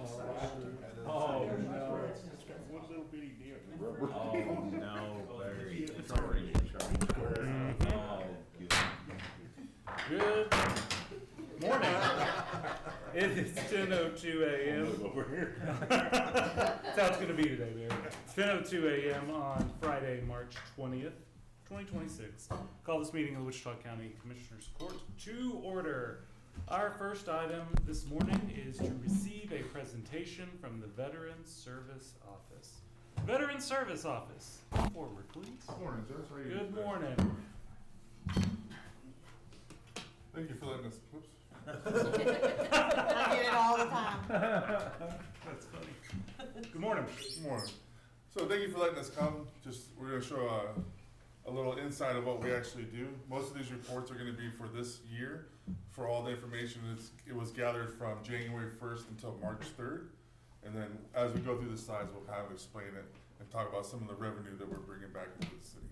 Oh, no. It's got one little bitty dip. Oh, no, Larry. It's already Good morning. It is 10:02 a.m. Over here. That's how it's going to be today, Larry. It's 10:02 a.m. on Friday, March 20th, 2026. Call this meeting of the Wichita County Commissioners Court to order. Our first item this morning is to receive a presentation from the Veterans Service Office. Veterans Service Office, come forward, please. Good morning, Judge. How are you Good today? morning. Thank you for letting us. Oops. I get it all the time. That's funny. Good morning. Good morning. So thank you for letting us come. We're going to show a little insight of what we actually do. Most of these reports are going to be for this year. For all the information, it was gathered from January 1st until March 3rd. And then as we go through the slides, we'll kind of explain it and talk about some of the revenue that we're bringing back into the city.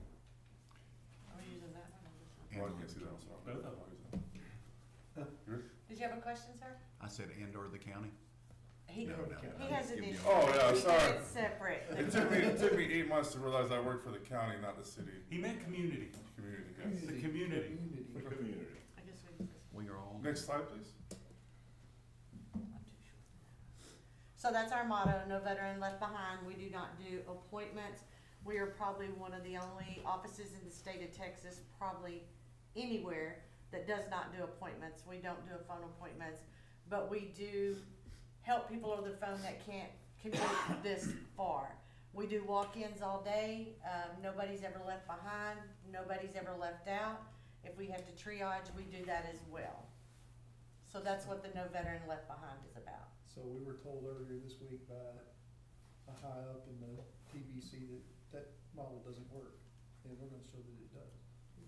Are we using that one? Well, I can't see that one. So Both of Yours? Did you have a question, sir? I said and/or the county. He No. he has a different. Oh, yeah, sorry. It's separate. It took me 8 months to realize I worked for the county, not the city. He meant community. Community, yes. The community. The community. I guess we. We are all. Next slide, please. I'm too short. So that's our motto: no veteran left behind. We do not do appointments. We are probably one of the only offices in the state of Texas, probably anywhere, that does not do appointments. We don't do phone appointments, but we do help people over the phone that can't commute this far. We do walk-ins all day. Nobody's ever left behind. Nobody's ever left out. If we have to triage, we do that as well. So that's what the No Veteran Left Behind is about. So we were told earlier this week by a high up in the TVC that model doesn't work, and we're gonna show that it does.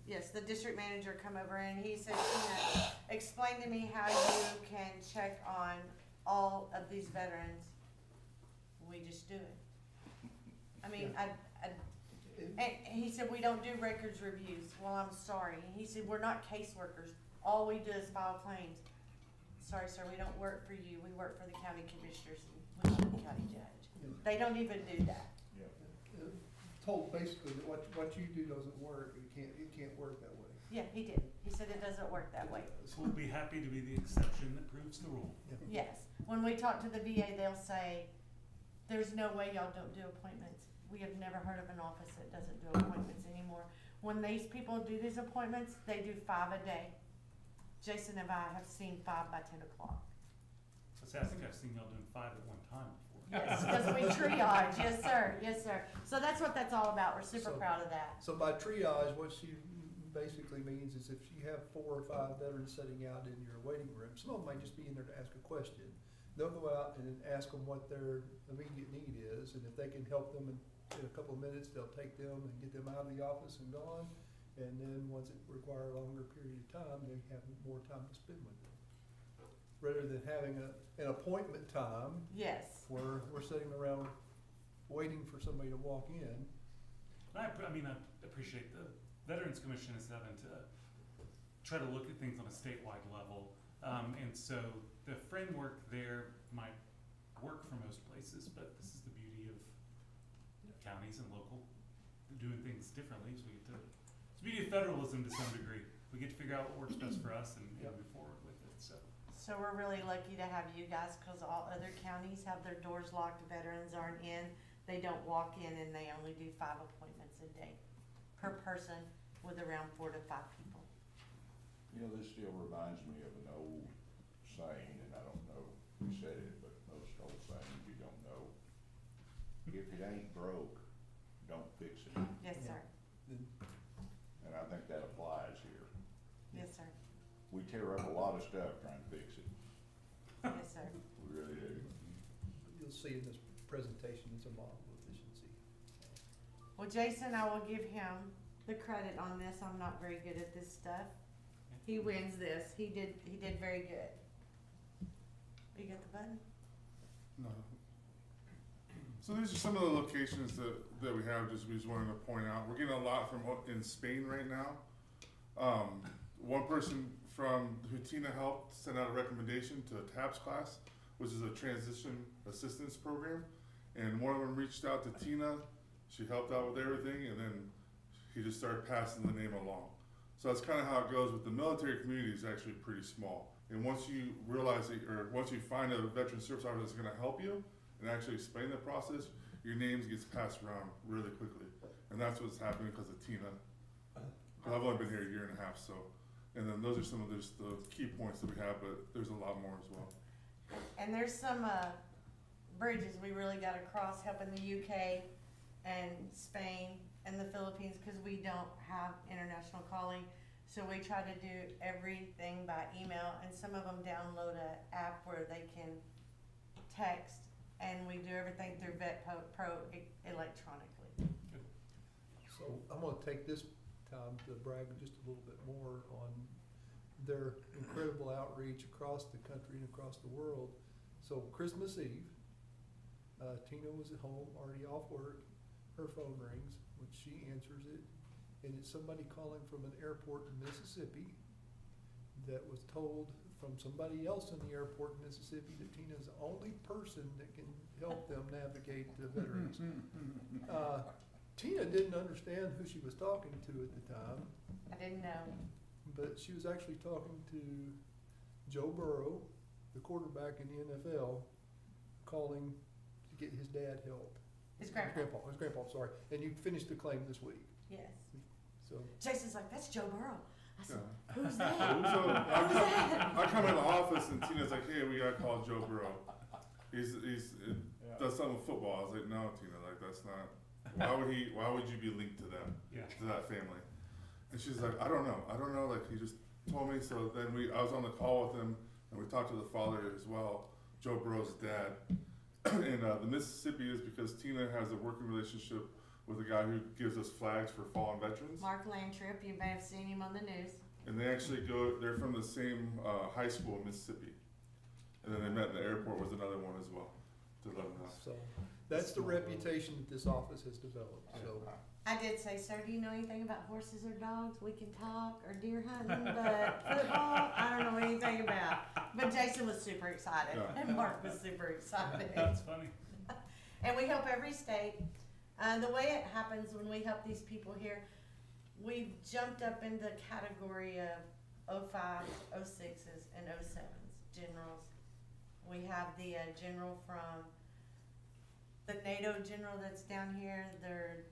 Yes, the district manager come over and he said, Tina, explain to me how you can check on all of these veterans. We just do it. I mean, and he said, we don't do records reviews. Well, I'm sorry. He said, we're not caseworkers. All we do is file claims. Sorry, sir, we don't work for you. We work for the county commissioners and the county judge. They don't even do that. Told basically that what you do doesn't work, it can't work that way. Yeah, he did. He said it doesn't work that way. So we'll be happy to be the exception that proves the rule. Yes. When we talk to the VA, they'll say, there's no way y'all don't do appointments. We have never heard of an office that doesn't do appointments anymore. When these people do these appointments, they do 5 a day. Jason and I have seen 5 by 10 o'clock. I think I've seen y'all doing 5 at one time before. Yes, because we triage. Yes, sir. Yes, sir. So that's what that's all about. We're super So- proud of that. So by triage, what she basically means is if you have 4 or 5 veterans sitting out in your waiting room, some of them might just be in there to ask a question. They'll go out and ask them what their immediate need is, and if they can help them in a couple of minutes, they'll take them and get them out of the office and gone. And then once it requires a longer period of time, they have more time to spend with them. Rather than having an appointment time Yes. where we're sitting around waiting for somebody to walk in. I appreciate the Veterans Commission is having to try to look at things on a statewide level. And so the framework there might work for most places, but this is the beauty of counties and local doing things differently. So we get to, it's the beauty of federalism to some degree. We get to figure out what works best for us and move forward with it. So we're really lucky to have you guys because all other counties have their doors locked. Veterans aren't in. They don't walk in, and they only do 5 appointments a day per person with around 4 to 5 people. You know, this still reminds me of an old saying, and I don't know who said it, but most old sayings you don't know. If it ain't broke, don't fix it. Yes, sir. And I think that applies here. Yes, sir. We tear up a lot of stuff trying to fix it. Yes, sir. We really do. You'll see in this presentation, it's a model of efficiency. Well, Jason, I will give him the credit on this. I'm not very good at this stuff. He wins this. He did very good. You got the button? No. So these are some of the locations that we have. We just wanted to point out. We're getting a lot from in Spain right now. One person who Tina helped send out a recommendation to a TAPS class which is a transition assistance program. And one of them reached out to Tina, she helped out with everything, and then he just started passing the name along. So that's kind of how it goes with the military community is actually pretty small. And once you realize that, or once you find a veteran service officer that's gonna help you and actually explain the process, your names gets passed around really quickly. And that's what's happening because of Tina. 'Cause I've only been here a year and a half, so. And then those are some of the key points that we have, but there's a lot more as well. And there's some, bridges we really gotta cross, helping the UK and Spain and the Philippines, cause we don't have international calling. So we try to do everything by email, and some of them download a app where they can text, and we do everything through Pro electronically. So I'm gonna take this time to brag just a little bit more on their incredible outreach across the country and across the world. So Christmas Eve, Tina was at home, already off work, her phone rings, when she answers it, and it's somebody calling from an airport in Mississippi that was told from somebody else in the airport in Mississippi that Tina's the only person that can help them navigate the veterans. Tina didn't understand who she was talking to at the time, I didn't know. but she was actually talking to Joe Burrow, the quarterback in the NFL, calling to get his dad help. His grandpa, His grandpa, sorry. And you finished the claim this week, yes. so. Jason's like, that's Joe Burrow. I said, Yeah. who's So that? I come in the office and Tina's like, hey, we gotta call Joe Burrow. He's does something with football. I was like, no, Tina, like that's not, why would you be linked to them, Yeah. to that family? And she's like, I don't know, like he just told me. So then I was on the call with him and we talked to the father as well, Joe Burrow's dad. And the Mississippi is because Tina has a working relationship with a guy who gives us flags for fallen veterans. Mark Landtrip, you may have seen him on the news. And they actually they're from the same high school in Mississippi. And then they met in the airport was another one as well, to let them know. So, that's the reputation that this office has developed, so. I did say, sir, do you know anything about horses or dogs? We can talk, or deer hunting, but football, I don't know anything about. But Jason was super excited, Yeah. and Mark was super excited. That's funny. And we help every state. The way it happens when we help these people here, we've jumped up in the category of 05s, 06s, and 07s, generals. We have the general from the NATO general that's down here. They're,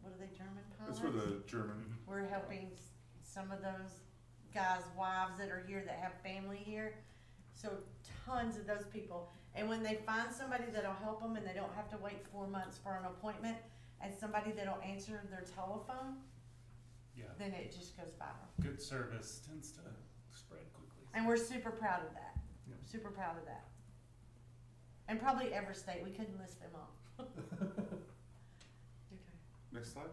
what are they, German pilots? It's for the German. We're helping some of those guys' wives that are here that have family here. So tons of those people. And when they find somebody that'll help them and they don't have to wait 4 months for an appointment and somebody that'll answer their telephone, Yeah. then it just goes viral. Good service tends to spread quickly. And we're super proud of that. Yeah. Super proud of that. And probably every state, we couldn't list them all. Next slide.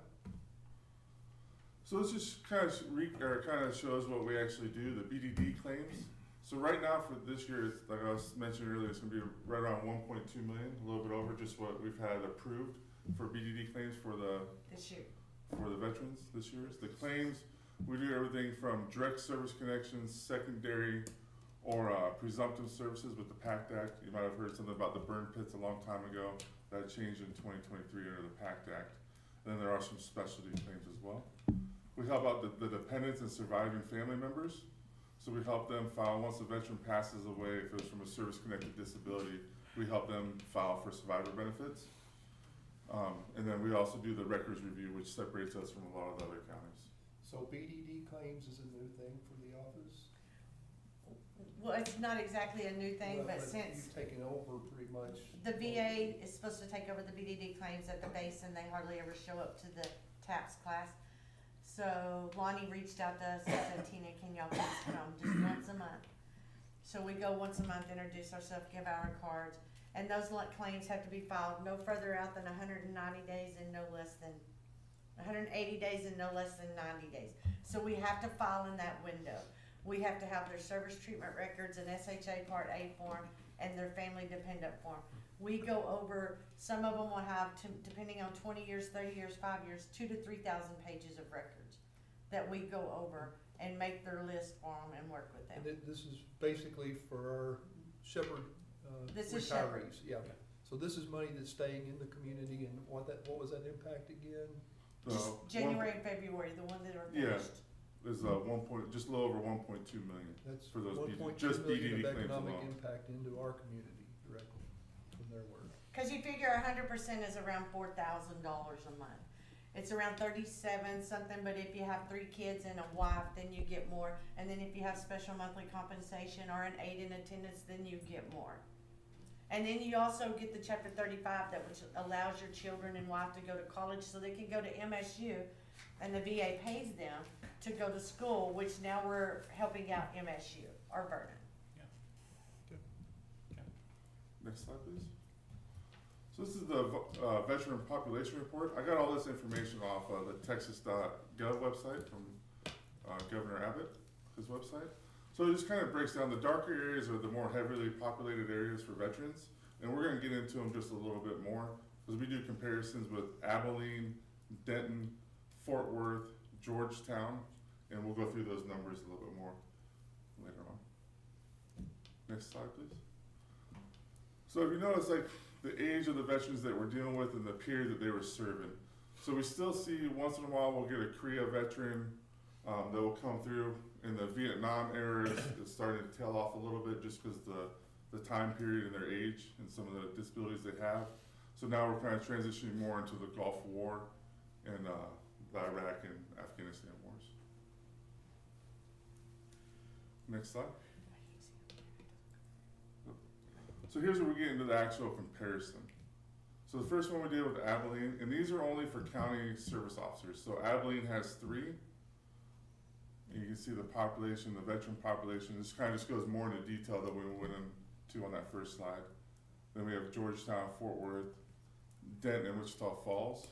So this just kind of shows what we actually do, the BDD claims. So right now for this year, it's, like I was mentioning earlier, it's gonna be right around 1.2 million, a little bit over just what we've had approved for BDD claims for the This year. veterans this year. The claims, we do everything from direct service connections, secondary, or presumptive services with the PACT Act. You might have heard something about the burn pits a long time ago. That changed in 2023 under the PACT Act. And then there are some specialty claims as well. We help out the dependents and surviving family members. So we help them file, once a veteran passes away, if it was from a service-connected disability, we help them file for survivor benefits. And then we also do the records review, which separates us from a lot of the other counties. So BDD claims is a new thing for the office? Well, it's not exactly a new thing, Well, but since you've taken over pretty much. the VA is supposed to take over the BDD claims at the base and they hardly ever show up to the TAPS class. So Lonnie reached out to us and said, Tina, can y'all please come just once a month? So we go once a month, introduce ourselves, give our cards, and those claims have to be filed no further out than 190 days and no less than 180 days and no less than 90 days. So we have to file in that window. We have to have their service treatment records, an SHA Part A form, and their family dependent form. We go over, some of them will have, depending on 20 years, 30 years, 5 years, 2,000 to 3,000 pages of records that we go over and make their list for them and work with them. And this is basically for our Shepherd This is Shepherd. retirees, yeah. So this is money that's staying in the community, and what was that impact again? Just January and February, the one that are Yeah. finished. Is just a little over 1.2 million. That's For those DD 1.2 just million DDD of claims economic alone. impact into our community directly from their work. Cause you figure 100% is around $4,000 a month. It's around 37 something, but if you have 3 kids and a wife, then you get more. And then if you have special monthly compensation or an aide in attendance, then you get more. And then you also get the chapter 35 which allows your children and wife to go to college so they can go to MSU, and the VA pays them to go to school, which now we're helping out MSU or Vernon. Next slide, please. So this is the veteran population report. I got all this information off the texas.gov website from Governor Abbott, his website. So it just kind of breaks down the darker areas are the more heavily populated areas for veterans. And we're gonna get into them just a little bit more, because we do comparisons with Abilene, Denton, Fort Worth, Georgetown, and we'll go through those numbers a little bit more later on. Next slide, please. So if you notice, like, the age of the veterans that we're dealing with and the period that they were serving. So we still see, once in a while, we'll get a Korea veteran that will come through. In the Vietnam era, it's starting to tail off a little bit just because the time period and their age and some of the disabilities they have. So now we're kind of transitioning more into the Gulf War and the Iraq and Afghanistan wars. Next slide. So here's where we get into the actual comparison. So the first one we did with Abilene, and these are only for county service officers. So Abilene has 3. And you can see the population, the veteran population. This kind of just goes more into detail than we went into on that first slide. Then we have Georgetown, Fort Worth, Denton, and Wichita Falls.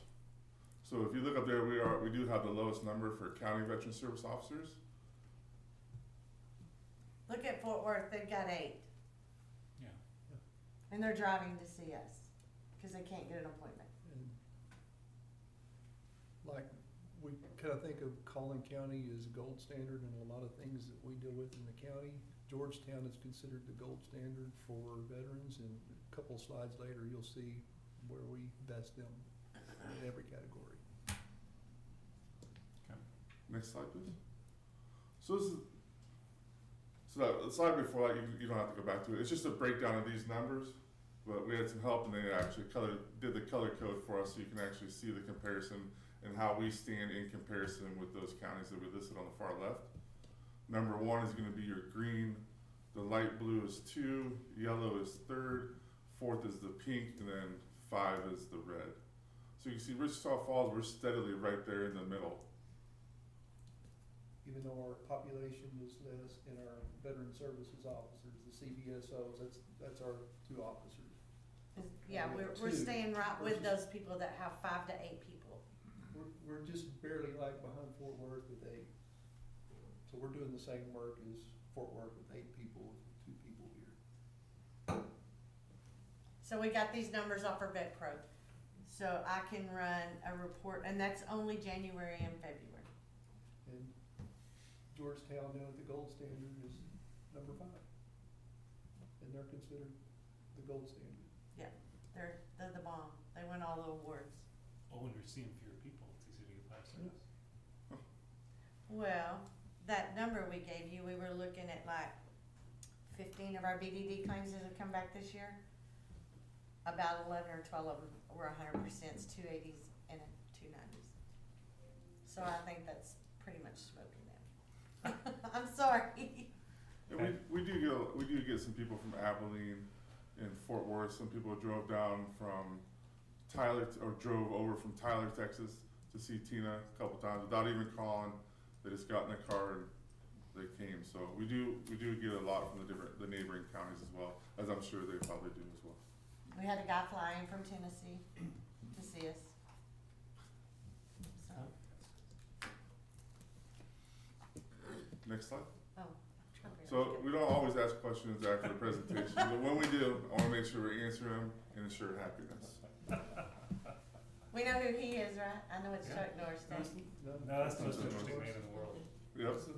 So if you look up there, we do have the lowest number for county veteran service officers. Look at Fort Worth, they've got 8. Yeah. And they're driving to see us, cause they can't get an appointment. And like, we kind of think of Collin County as a gold standard in a lot of things that we deal with in the county. Georgetown is considered the gold standard for veterans, and a couple of slides later, you'll see where we best them in every category. Okay. Next slide, please. So this is, the slide before that, you don't have to go back to it. It's just a breakdown of these numbers, but we had some help, and they actually did the color code for us so you can actually see the comparison and how we stand in comparison with those counties that we listed on the far left. Number 1 is gonna be your green, the light blue is 2, yellow is 3rd, 4th is the pink, and then 5 is the red. So you can see Wichita Falls, we're steadily right there in the middle. Even though our population is less in our veteran services officers, the CVSOs, that's our 2 officers. Yeah, We we're have 2 staying right with versus- those people that have 5 to 8 people. We're just barely like behind Fort Worth with 8. So we're doing the same work as Fort Worth with 8 people, with 2 people here. So we got these numbers off our VetPro. So I can run a report, and that's only January and February. And Georgetown, down at the gold standard, is number 5. And they're considered the gold standard. They're the bomb. They win all the awards. Well, when you're seeing fewer people, it's easy to get 5 stars. Well, that number we gave you, we were looking at like 15 of our BDD claims that have come back this year. About 11 or 12 of them were 100%, 280s and 290s. So I think that's pretty much smoking them. I'm sorry. And we do get some people from Abilene and Fort Worth. Some people drove down from drove over from Tyler, Texas to see Tina a couple times without even calling. They just got in the car and they came. So we do get a lot from the neighboring counties as well, as I'm sure they probably do as well. We had a guy fly in from Tennessee to see us. So, Next slide. oh. So we don't always ask questions after the presentation, but when we do, I want to make sure we answer them and ensure happiness. We know who he is, right? I know it's Yeah. Chuck Norris. No, that's the most interesting man in the world. Yep. That's the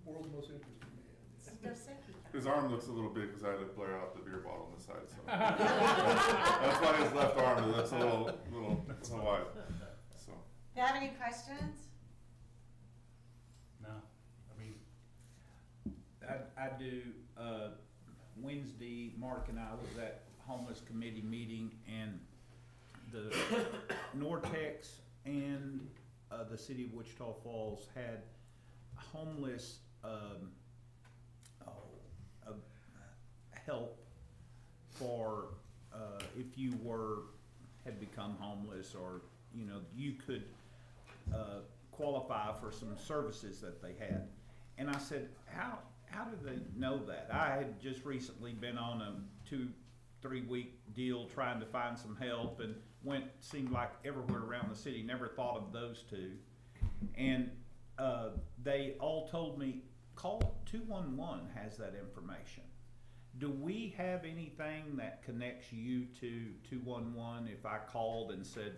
world's most interesting man. Dos Equis. His arm looks a little big because I had to blare out the beer bottle on the side, so. That's why his left arm looks a little wide, so. Do you have any questions? No, I mean, I do, Wednesday, Mark and I was at homeless committee meeting, and the Nortex and, the city of Wichita Falls had homeless, help for, if you had become homeless, or, you could, qualify for some services that they had. And I said, how do they know that? I had just recently been on a 2-3 week deal trying to find some help, and seemed like everywhere around the city, never thought of those two. And they all told me, call 211 has that information. Do we have anything that connects you to 211 if I called and said,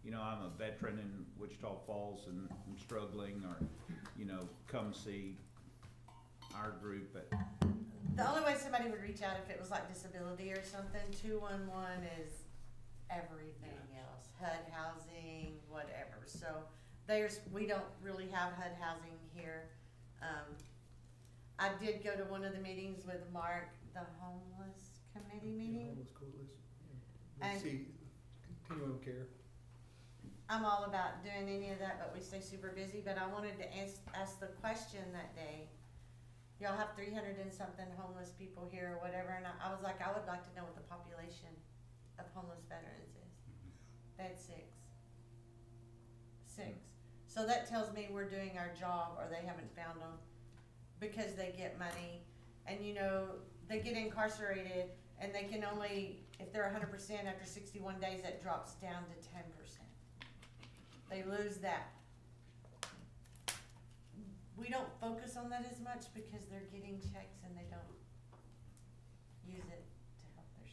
I'm a veteran in Wichita Falls and I'm struggling, or, come see our group at... The only way somebody would reach out if it was like disability or something, 211 is everything else, HUD housing, whatever. So we don't really have HUD housing here. I did go to one of the meetings with Mark, the homeless committee meeting. Homeless coalition, yeah. And- See, continuum care. I'm all about doing any of that, but we stay super busy. But I wanted to ask the question that day. Y'all have 300 and something homeless people here or whatever, and I was like, I would like to know what the population of homeless veterans is. They had six. So that tells me we're doing our job, or they haven't found them, because they get money, and they get incarcerated, and they can only, if they're 100% after 61 days, that drops down to 10%. They lose that. We don't focus on that as much because they're getting checks and they don't use it to help their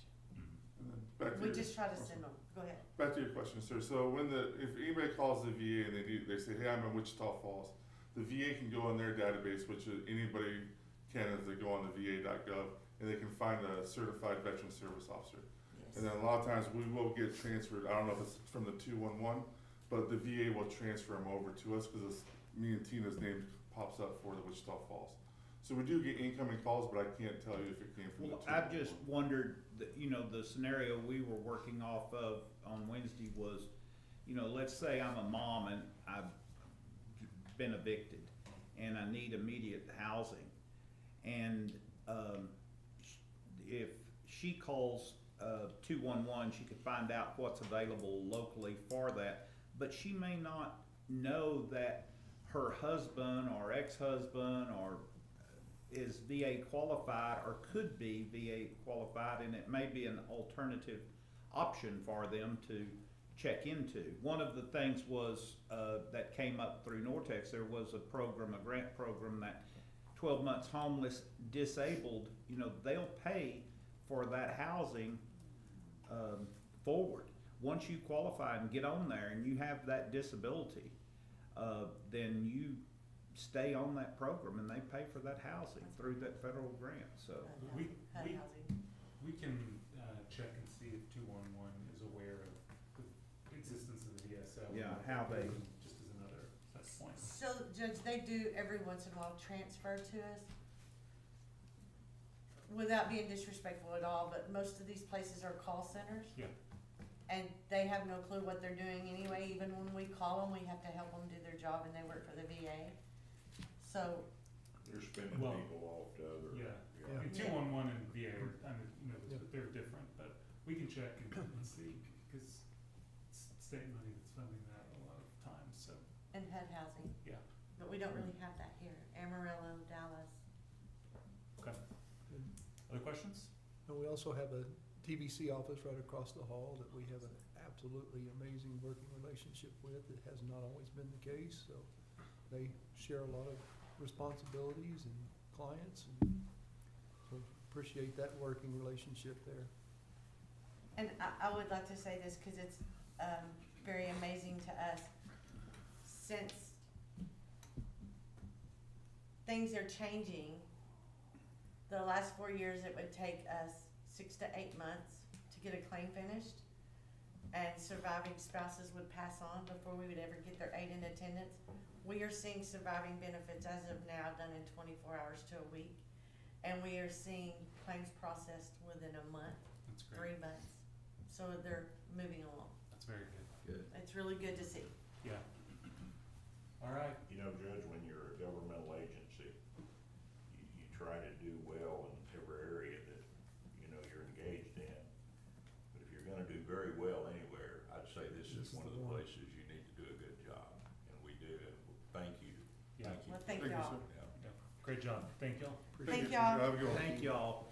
And then back to We your- just try to send them. Go ahead. Back to your question, sir. So if anybody calls the VA and they say, hey, I'm in Wichita Falls, the VA can go in their database, which anybody can, as they go on the va.gov, and they can find a certified veteran service officer. Yes. And then a lot of times we will get transferred, I don't know if it's from the 211, but the VA will transfer them over to us, because me and Tina's name pops up for the Wichita Falls. So we do get incoming calls, but I can't tell you if it came from the Well, 211. I've just wondered, the scenario we were working off of on Wednesday was, let's say I'm a mom and I've been evicted and I need immediate housing. And if she calls 211, she could find out what's available locally for that, but she may not know that her husband or ex-husband or is VA qualified or could be VA qualified, and it may be an alternative option for them to check into. One of the things was that came up through Nortex, there was a grant program that 12 months homeless, disabled, they'll pay for that housing forward. Once you qualify and get on there and you have that disability, then you stay on that program and they pay for that housing through that federal grant. So We- HUD we- housing. we can check and see if 211 is aware of the existence of the VSO. Yeah, how they- Just as another touch point. So, Judge, they do every once in a while transfer to us, without being disrespectful at all, but most of these places are call centers. Yeah. And they have no clue what they're doing anyway. Even when we call them, we have to help them do their job, and they work for the VA. So, You're spinning Well, people off to other. Yeah. Yeah. And 211 and VA are, Yeah. they're different, but we can check and see, because it's state money that's funding that a lot of times, so, and HUD housing. yeah. But we don't really have that here. Amarillo, Dallas. Okay. Other questions? And we also have a TBC office right across the hall that we have an absolutely amazing working relationship with. It has not always been the case, so they share a lot of responsibilities and clients, and so appreciate that working relationship there. And I would like to say this because it's very amazing to us. Since things are changing The last 4 years, it would take us 6 to 8 months to get a claim finished. And surviving spouses would pass on before we would ever get their aid in attendance. We are seeing surviving benefits as of now done in 24 hours to a week. And we are seeing claims processed within a month, That's great. 3 months. So they're moving along. That's very good. Good. It's really good to see. Yeah. All right. You know, Judge, when you're a governmental agency, you try to do well in every area that, you know, you're engaged in. But if you're gonna do very well anywhere, I'd say this is one of the places you need to do a good job, and we do. Thank you. Yeah. Thank you. Well, thank Thank you, y'all. sir. Yeah. Yeah. Great job. Thank y'all. Thank y'all. Have a good one. Thank y'all.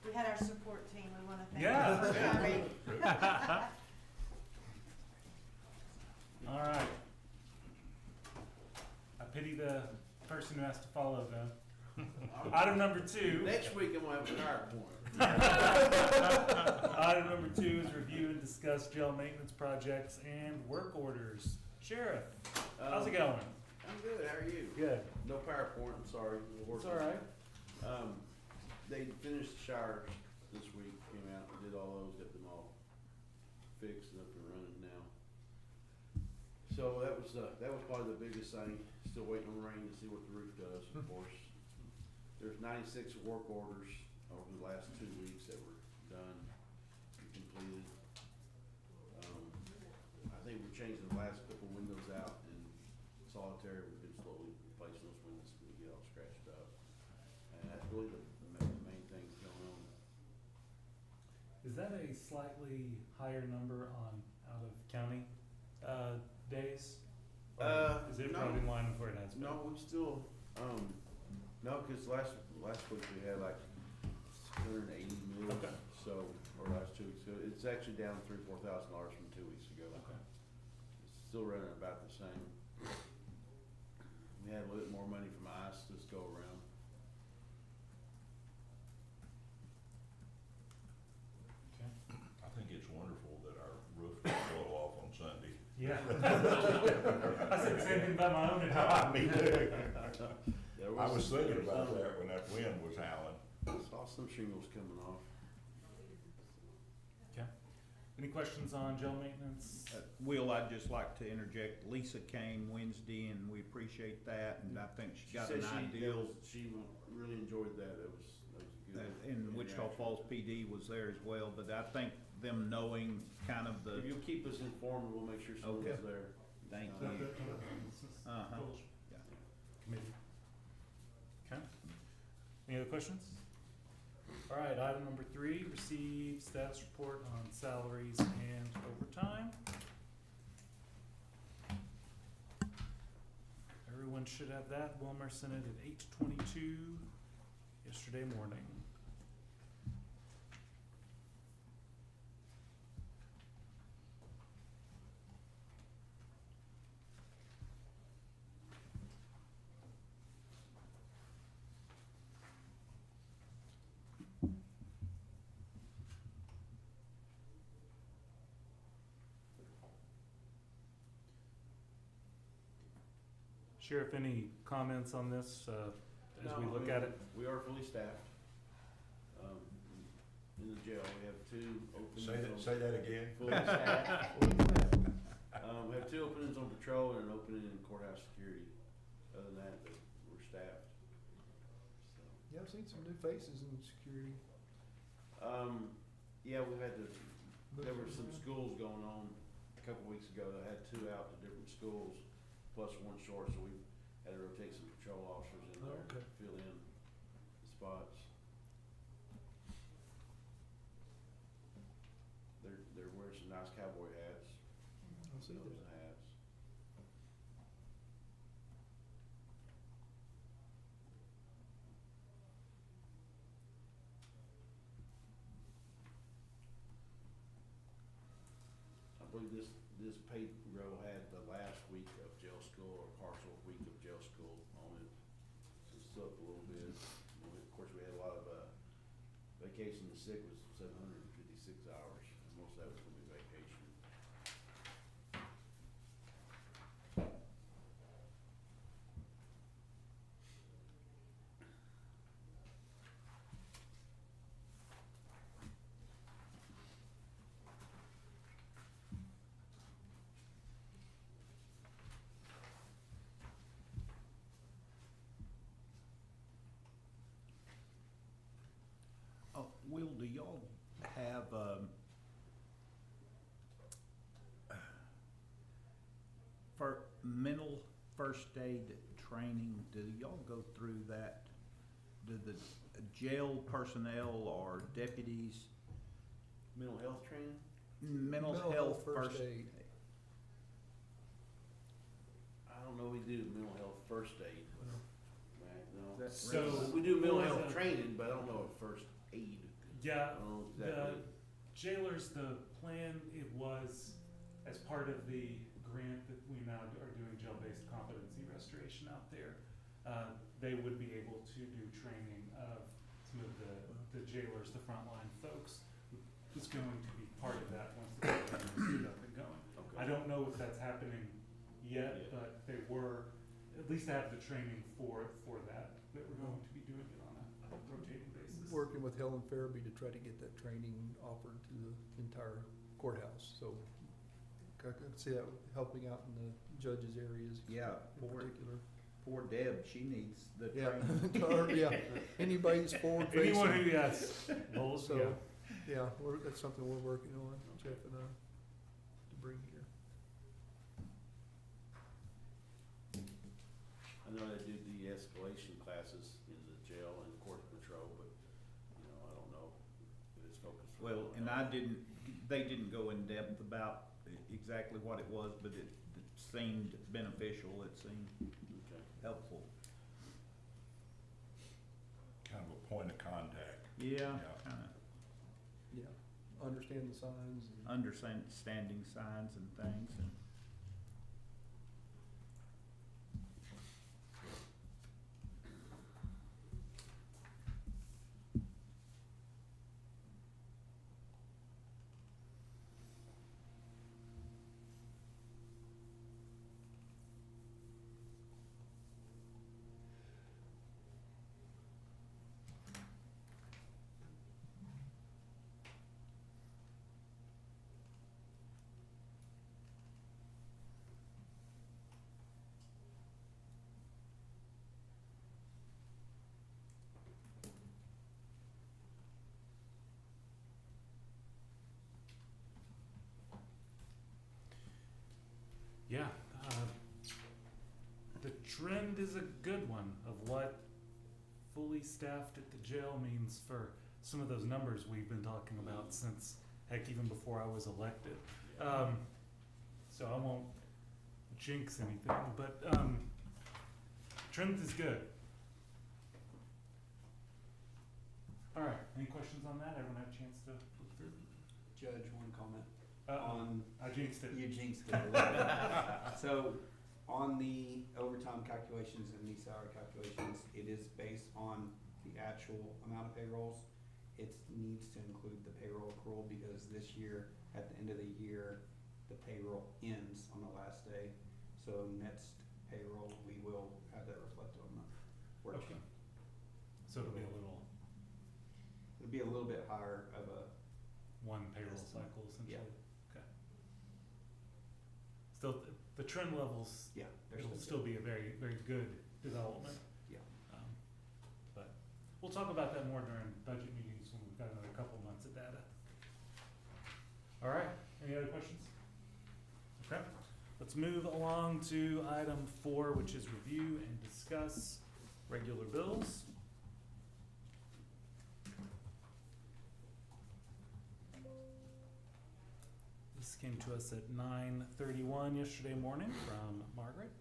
We had our support team, we wanna thank Yeah. them for coming. All right. I pity the person who has to follow them. Item number 2. Next week I'm gonna have a PowerPoint. Item number 2 is review and discuss jail maintenance projects and work orders. Sheriff, how's it going? I'm good, how are you? Good. No PowerPoint, I'm sorry. It's all right. They finished the showers this week, came out and did all those, got them all fixed and up and running now. So that was probably the biggest thing, still waiting on rain to see what the roof does, of course. There's 96 work orders over the last 2 weeks that were done and completed. I think we're changing the last couple windows out in solitary, we've been slowly replacing those windows when we get all scratched up. And that's really the main things going on. Is that a slightly higher number on out of county days? Or is it no. probably in line with where it has been? No, we still, no, cause last week we had like 680 meals. Okay. So, or last 2 weeks, so it's actually down $3,000-4,000 from 2 weeks ago. Okay. It's still running about the same. We had a little bit more money from ICE this go around. Okay. I think it's wonderful that our roof can blow off on Sunday. Yeah. I said the same thing about my own at home. Me too. There I was thinking there was about some- that when that wind was howling. Saw some shingles coming off. Okay. Any questions on jail maintenance? Will, I'd just like to interject, Lisa came Wednesday and we appreciate that, and I think she got an ideal. She really enjoyed that, that was good. And Wichita Falls PD was there as well, but I think them knowing kind of If the, you'll keep us informed, we'll make sure someone's Okay. there. thank Uh, you. Uh-huh. Yeah. Committee. Okay. Any other questions? All right, item number 3, receive status report on salaries and overtime. Everyone should have that. Wilmer sent it at 8:22 yesterday morning. Sheriff, any comments on this, as we No, look I mean, at it? We are fully staffed. In the jail, we have 2 openings. Say that again. Fully staffed. We have 2 openings on patrol and an opening in courthouse security. Other than that, we're staffed. So, Yeah, I've seen some new faces in security. yeah, we had to, there were some schools going on a couple weeks ago that had 2 out to different schools, plus 1 short, so we had to rotate some patrol officers in there to Okay. fill in the spots. They're wearing some nice cowboy hats, I'll see nose that. and hats. I believe this payroll had the last week of jail school or partial week of jail school on it. So it's still up a little bit. Of course, we had a lot of, vacation and sick was 756 hours. And most of that was gonna be vacation. Will, do y'all have, for mental first aid training, do y'all go through that? Do the jail personnel or deputies, Mental health training? mental health first? aid. I don't know, we do mental health first aid, right, no. That's So- We do mental Well, health the- training, but I don't know if first aid, I Yeah, don't know the exactly. jailers, the plan, it was as part of the grant that we now are doing jail-based competency restoration out there. They would be able to do training of some of the jailers, the frontline folks. It's going to be part of that once the program is stood up and going. I don't know if that's happening yet, Yeah. but they were, at least have the training for that we're going to be doing it on a rotating basis. Working with Helen Farabee to try to get that training offered to the entire courthouse, so I can see that helping out in the judges' areas Yeah, in poor, particular. poor Deb, she needs the Yeah, training. yeah, anybody's forward facing. Anyone who, yes, Lowell's, So, yeah. yeah, that's something we're working on, Jeff and I, to bring here. I know they do de-escalation classes in the jail and court patrol, but, I don't know if it's focused. for Well, mental and health. they didn't go in depth about exactly what it was, but it seemed beneficial, it seemed Okay. helpful. Kind of a point of contact. Yeah, Yeah. kinda Yeah, understand the signs and. understanding signs and things and. Yeah, the trend is a good one of what fully staffed at the jail means for some of those numbers we've been talking about since, heck, even before I was elected. So I won't jinx anything, but, trend is good. All right, any questions on that? Everyone have a chance to look through? Judge, one comment On, on, I jinxed it. you jinxed it a little bit. So, on the overtime calculations and the salary calculations, it is based on the actual amount of payrolls. It needs to include the payroll accrual because this year, at the end of the year, the payroll ends on the last day. So next payroll, we will have that reflected on the Okay. worksheet. So it'll be a little, It'll be a little bit higher of a, one payroll Yes. cycle essentially? Yeah. Okay. Still, the trend levels, yeah, there's it'll still be a very, very good development. Yeah. But we'll talk about that more during budget meetings when we've got another couple months of data. All right, any other questions? Okay, let's move along to item 4, which is review and discuss regular bills. This came to us at 9:31 yesterday morning from Margaret.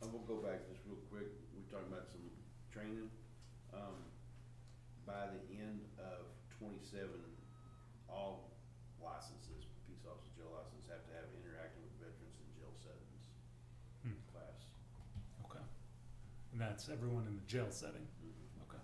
I will go back just real quick, we're talking about some training. By the end of 27, all And that's everyone in the jail setting. Mhm. Okay.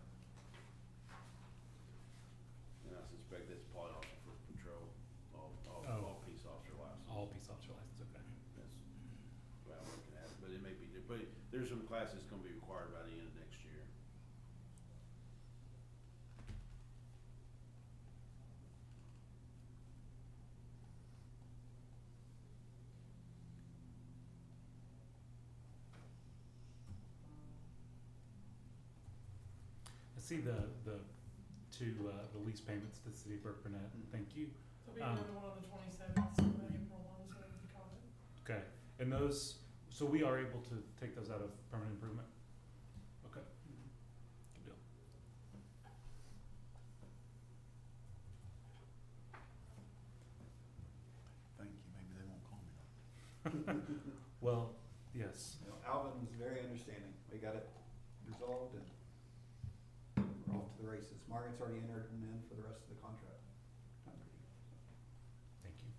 And I suspect that's probably also for patrol, all Oh. peace officer license. All peace officer license, okay. That's what I'm looking at, but it may be, but there's some classes gonna be required by the end of next year. I see the two, the lease payments to the city of Burkburnett, thank you. There'll be another one on the 27th, so the April one, so we can call it. Okay, and those, so we are able to take those out of permanent improvement? Okay. Good deal. Thank you, maybe they won't call me. Well, yes. You know, Alvin was very understanding. We got it resolved and we're off to the races. Margaret's already entered him in for the rest of the contract. Thank you.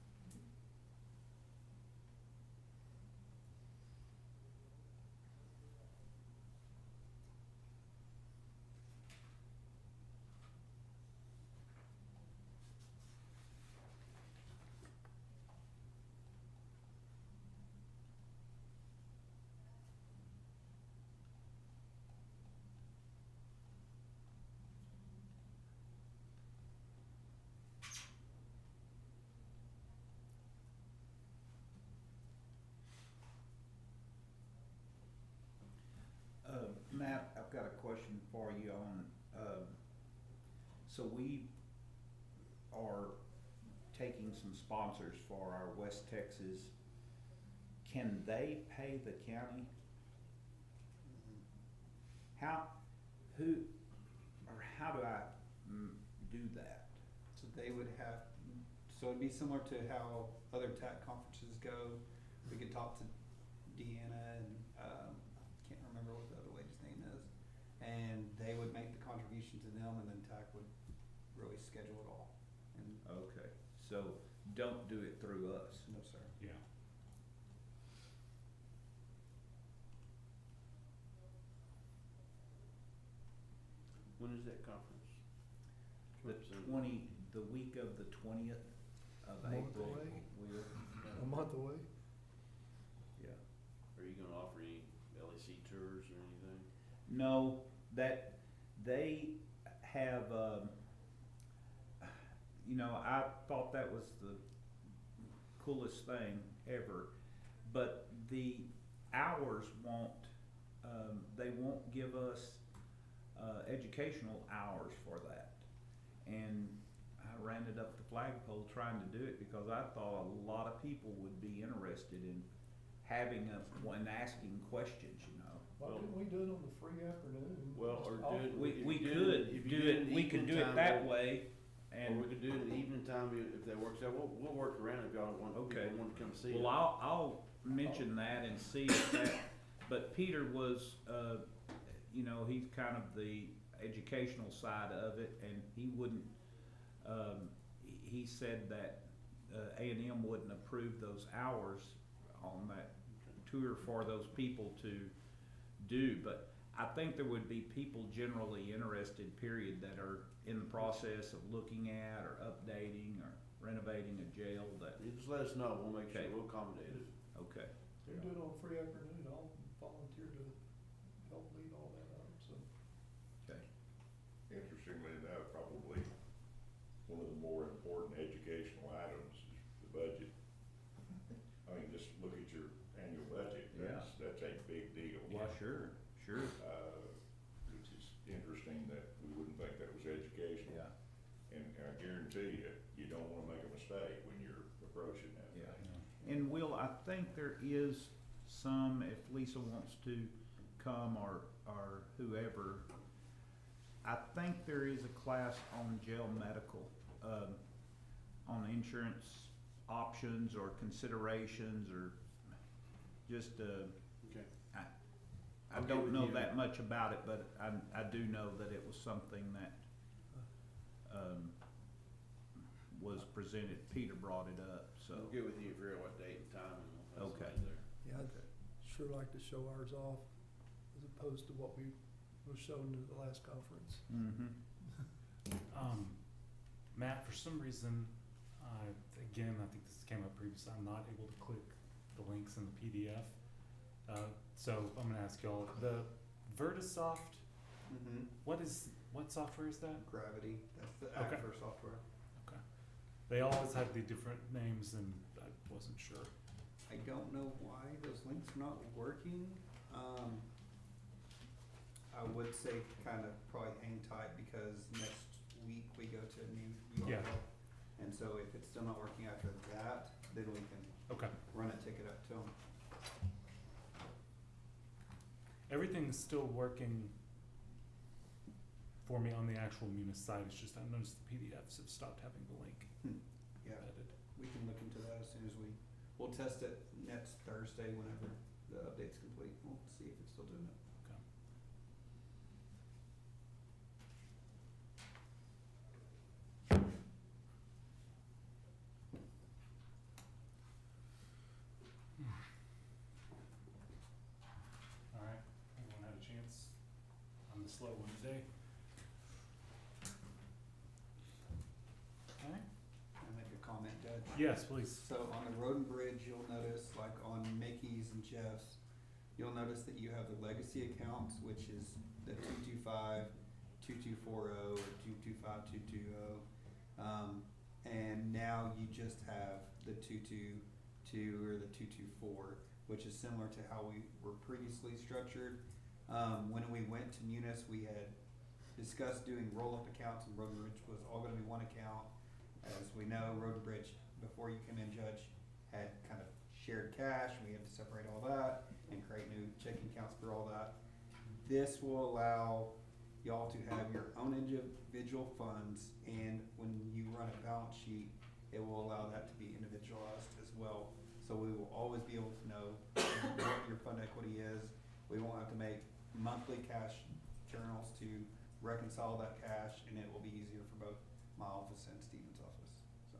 Matt, I've got a question for you on, so we are taking some sponsors for our West Texas. Can they pay the county? How, who, or how do I do that? So they would have, so it'd be similar to how other TAC conferences go. We could talk to Deanna and, can't remember what the other lady's name is. And they would make the contribution to them and then TAC would really schedule it all. And, Okay, so don't do it through us. no, sir. Yeah. When is that conference? The the week of the 20th of Month April. away? We'll, A month away? yeah. Are you gonna offer any LEC tours or anything? No, that, they have, you know, I thought that was the coolest thing ever, but the hours won't, they won't give us, educational hours for that. And I ran it up the flagpole trying to do it because I thought a lot of people would be interested in having when asking questions, you know. Why couldn't we do it on the free afternoon? Well, or Just off- do it. We If you could if you do do it it, in we could do evening it time, that we'll- way, Or and, we could do it in the evening time if that works out. We'll work around if y'all don't want, Okay. people want to come see it. well, I'll mention that and see if that, but Peter was, you know, he's kind of the educational side of it, and he wouldn't, he said that, A&M wouldn't approve those hours on that tour for those people to do, but I think there would be people generally interested, period, that are in the process of looking at or updating or renovating a jail that, You just let us know. We'll make sure Okay. we'll accommodate it. okay. We do it on a free afternoon, I'll volunteer to help lead all that up, so. Okay. Interestingly enough, probably one of the more important educational items is the budget. I mean, just look at your annual budget, that's a big deal. Well, sure, sure. Which is interesting that we wouldn't think that was educational. Yeah, And I guarantee you, you don't wanna make a mistake when you're approaching that yeah. thing. And Will, I think there is some, if Lisa wants to come or whoever, I think there is a class on jail medical, on insurance options or considerations or just, Okay. I I'll get don't with know you. that much about it, but I do know that it was something that, was presented, Peter brought it up, so. We'll get with you, figure out what date and time, and we'll have Okay. somebody there. Yeah, I'd sure like to show ours off. as opposed to what we was shown in the last conference. Mm-hmm. Matt, for some reason, again, I think this came up previously, I'm not able to click the links in the PDF. So I'm gonna ask y'all, the Vertisoft, Mm-hmm. what software is that? Gravity, that's the Okay. Agfer software. Okay. They always had the different names and I wasn't sure. I don't know why those links are not working. I would say kind of probably hang tight because next week we go to a new Yeah. URL. And so if it's still not working after that, then we can Okay. run a ticket up to them. Everything's still working for me on the actual Munis site. It's just I noticed the PDFs have stopped having the link Yeah, embedded. we can look into that as soon as we'll test it next Thursday whenever the update's complete. We'll see if it's still doing it. Okay. All right, everyone had a chance. I'm the slow one today. Okay. Can I make a comment, Judge? Yes, please. So on the road and bridge, you'll notice, like on Mickey's and Jeff's, you'll notice that you have the legacy accounts, which is the 225, 2240, or 225220. And now you just have the 222 or the 224, which is similar to how we were previously structured. When we went to Munis, we had discussed doing roll-up accounts, and road and bridge was all gonna be one account. As we know, road and bridge, before you come in, Judge, had kind of shared cash, we had to separate all that and create new checking accounts for all that. This will allow y'all to have your own individual funds, and when you run a balance sheet, it will allow that to be individualized as well. So we will always be able to know what your fund equity is. We won't have to make monthly cash journals to reconcile that cash, and it will be easier for both my office and Stephen's office. So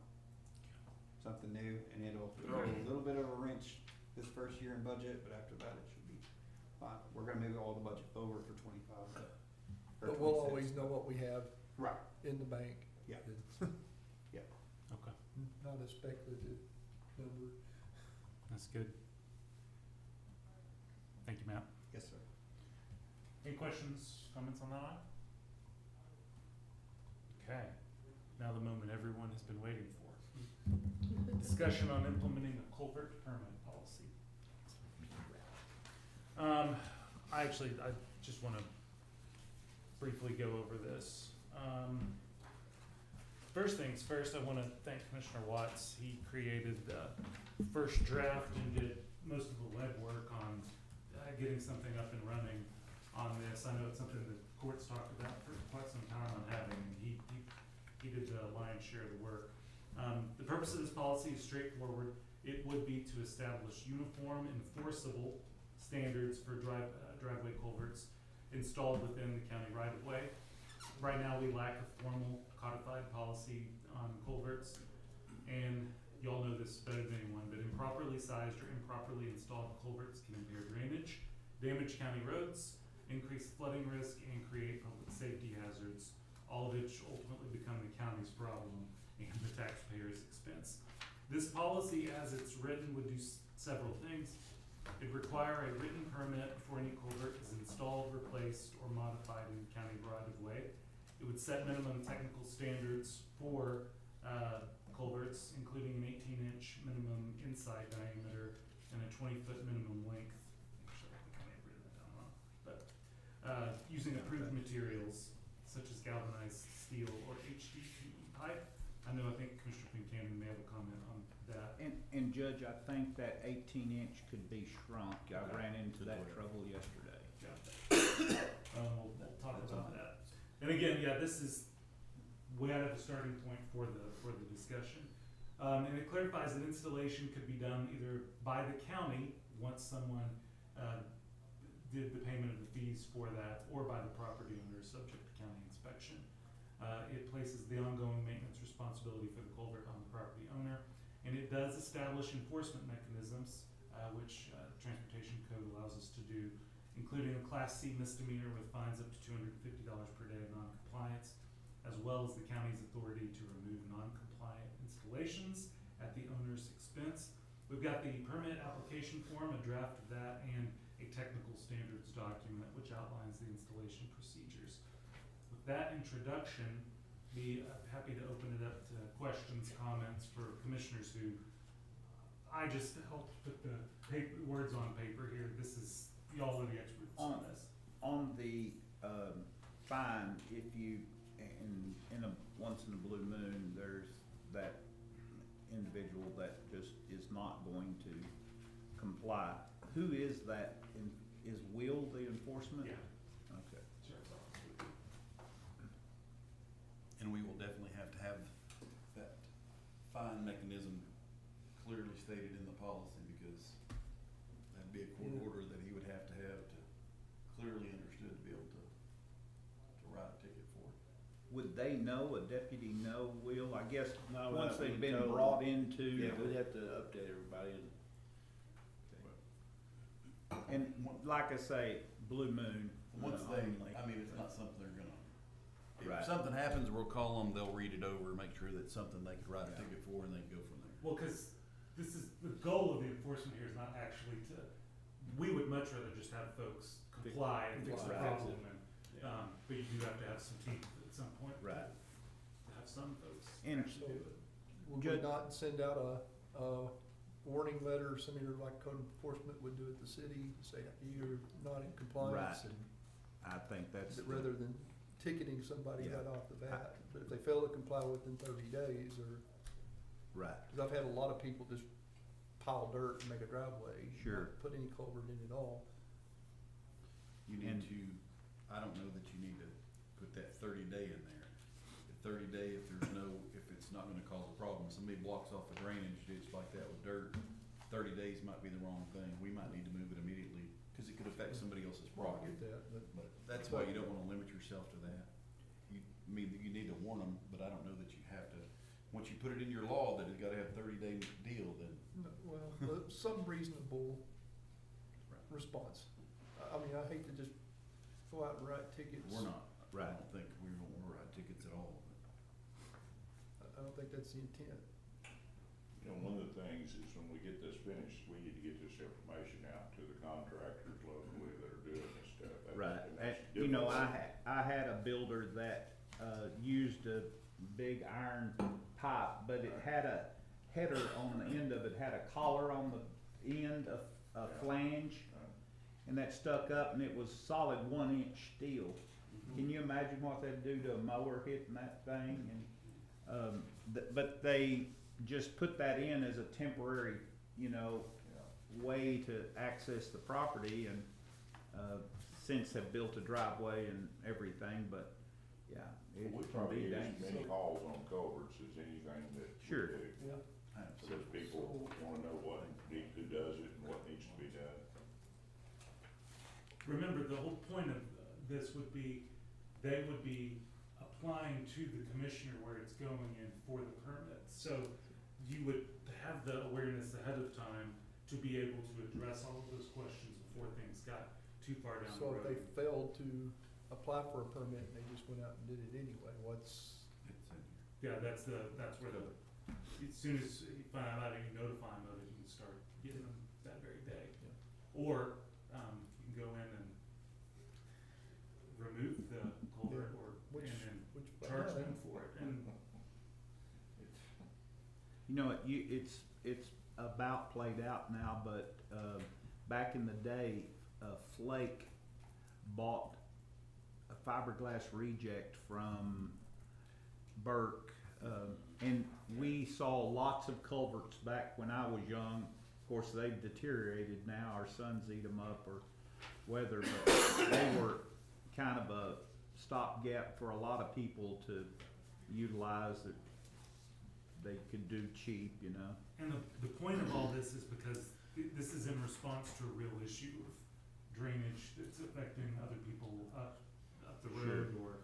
something new, and it'll throw a little bit of a wrench this first year in budget, but after that it should be fine. We're gonna move all the budget over for 25. or But we'll 26. always know what we have Right, in the bank. yeah. It's Okay, not a speculative number. that's good. Thank you, Matt. Yes, sir. Any questions, comments on that? Okay, now the moment everyone has been waiting for. Discussion on implementing a culvert permit policy. I just wanna briefly go over this. First things first, I wanna thank Commissioner Watts. He created the first draft and did most of the legwork on getting something up and running on this. I know it's something the court's talked about for quite some time on having, and he did the lion's share of the work. The purpose of this policy is straightforward. It would be to establish uniform, enforceable standards for driveway culverts installed within the county right-of-way. Right now, we lack a formal codified policy on culverts, and y'all know this better than anyone, but improperly sized or improperly installed culverts can impair drainage, damage county roads, increase flooding risk, and create public safety hazards, all of which ultimately become the county's problem and the taxpayer's expense. This policy, as it's written, would do several things. It'd require a written permit before any culvert is installed, replaced, or modified in county right-of-way. It would set minimum technical standards for culverts, including an 18-inch minimum inside diameter and a 20-foot minimum length. Actually, I think I may have written that down wrong. But using approved materials such as galvanized steel or HDPE pipe. I think Commissioner Buchanan may have a comment on that. And Judge, I think that 18-inch could be shrunk. I Okay. ran into that trouble yesterday. We'll talk about that. And again, this is way out of the starting point for the discussion. And it clarifies that installation could be done either by the county, once someone did the payment of the fees for that, or by the property owner subject to county inspection. It places the ongoing maintenance responsibility for the culvert on the property owner, and it does establish enforcement mechanisms, which Transportation Code allows us to do, including a Class C misdemeanor with fines up to $250 per day of noncompliance, as well as the county's authority to remove noncompliant installations at the owner's expense. We've got the permit application form, a draft of that, and a technical standards document which outlines the installation procedures. With that introduction, be happy to open it up to questions, comments for commissioners who, I just helped put the words on paper here. This is, y'all are the experts on this. On the, fine, if you, once in a blue moon, there's that individual that just is not going to comply, who is that, is Will the enforcement? Yeah. Okay. Sheriff's Office would be. And we will definitely have to have that fine mechanism clearly stated in the policy, because that'd be a court order that he would have to clearly understood to be able to write a ticket for. Would they know, a deputy know, Will? I guess, No, once they've we been told- brought into. Yeah, we'd have to update everybody And like I say, blue moon. Once only. I mean, it's not something they're gonna, Right. if something happens, we'll call them, they'll read it over, make sure that it's something they could write a Yeah. ticket for, and they can go from there. Well, because this is, the goal of the enforcement here is not actually to, we would much rather just have folks comply and fix the Right. problem, and, but you do have to have some teeth at some point. to Right. Have some folks And actually do it. Would we not send out a warning letter, similar like code enforcement would do at the city, say you're not in compliance? Right. I think that's. And rather than ticketing somebody Yeah. right off the bat, but if they fail to comply within 30 days, or, Right. cause I've had a lot of people just pile dirt and make a driveway. Sure. Not put any culvert in at all. You And- need to, I don't know that you need to put that 30-day in there. At 30-day, if it's not gonna cause a problem, somebody blocks off a drainage ditch like that with dirt, 30 days might be the wrong thing. We might need to move it immediately, cause it could affect somebody else's Well, I property. get that, But that's why you don't wanna limit yourself to that. You need to warn them, but I don't know that you have to, once you put it in your law that it's gotta have 30-day deal, then. well, some reasonable response. I mean, I hate to just go out and write tickets. We're not. Right. I don't think we don't wanna write tickets at all. I don't think that's the intent. You know, one of the things is when we get this finished, we need to get this information out to the contractors locally that are doing this stuff. That's- Right. and that's You know, difficult. I had a builder that, used a big iron pipe, but it had a header on the end of it, had a collar on the end, a Yeah. flange, and that stuck up, and it was solid 1-inch steel. Can you imagine what that'd do to a mower hitting that thing? And, but they just put that in as a temporary, Yeah. way to access the property, and, since have built a driveway and everything, but, yeah, it We can probably be get as dangerous. many calls on culverts as anything that we Sure. do. Yeah. Because people wanna know who does it and what needs to be done. Remember, the whole point of this would be, they would be applying to the commissioner where it's going in for the permit. So you would have the awareness ahead of time to be able to address all of those questions before things got too far down the So if they road. failed to apply for a permit and they just went out and did it anyway, what's, It's in here. Yeah, that's where as soon as you find out, you notify them of it, you can start getting them that very day. Or, you can go in and remove the culvert which, and then which. charge them for it, and It's about played out now, but, back in the day, Flake bought a fiberglass reject from Burke, and we saw lots of culverts back when I was young. Of course, they've deteriorated now, our sons eat them up or weather, but they were kind of a stopgap for a lot of people to utilize that they could do cheap, And the point of all this is because this is in response to a real issue of drainage that's affecting other people up the road, or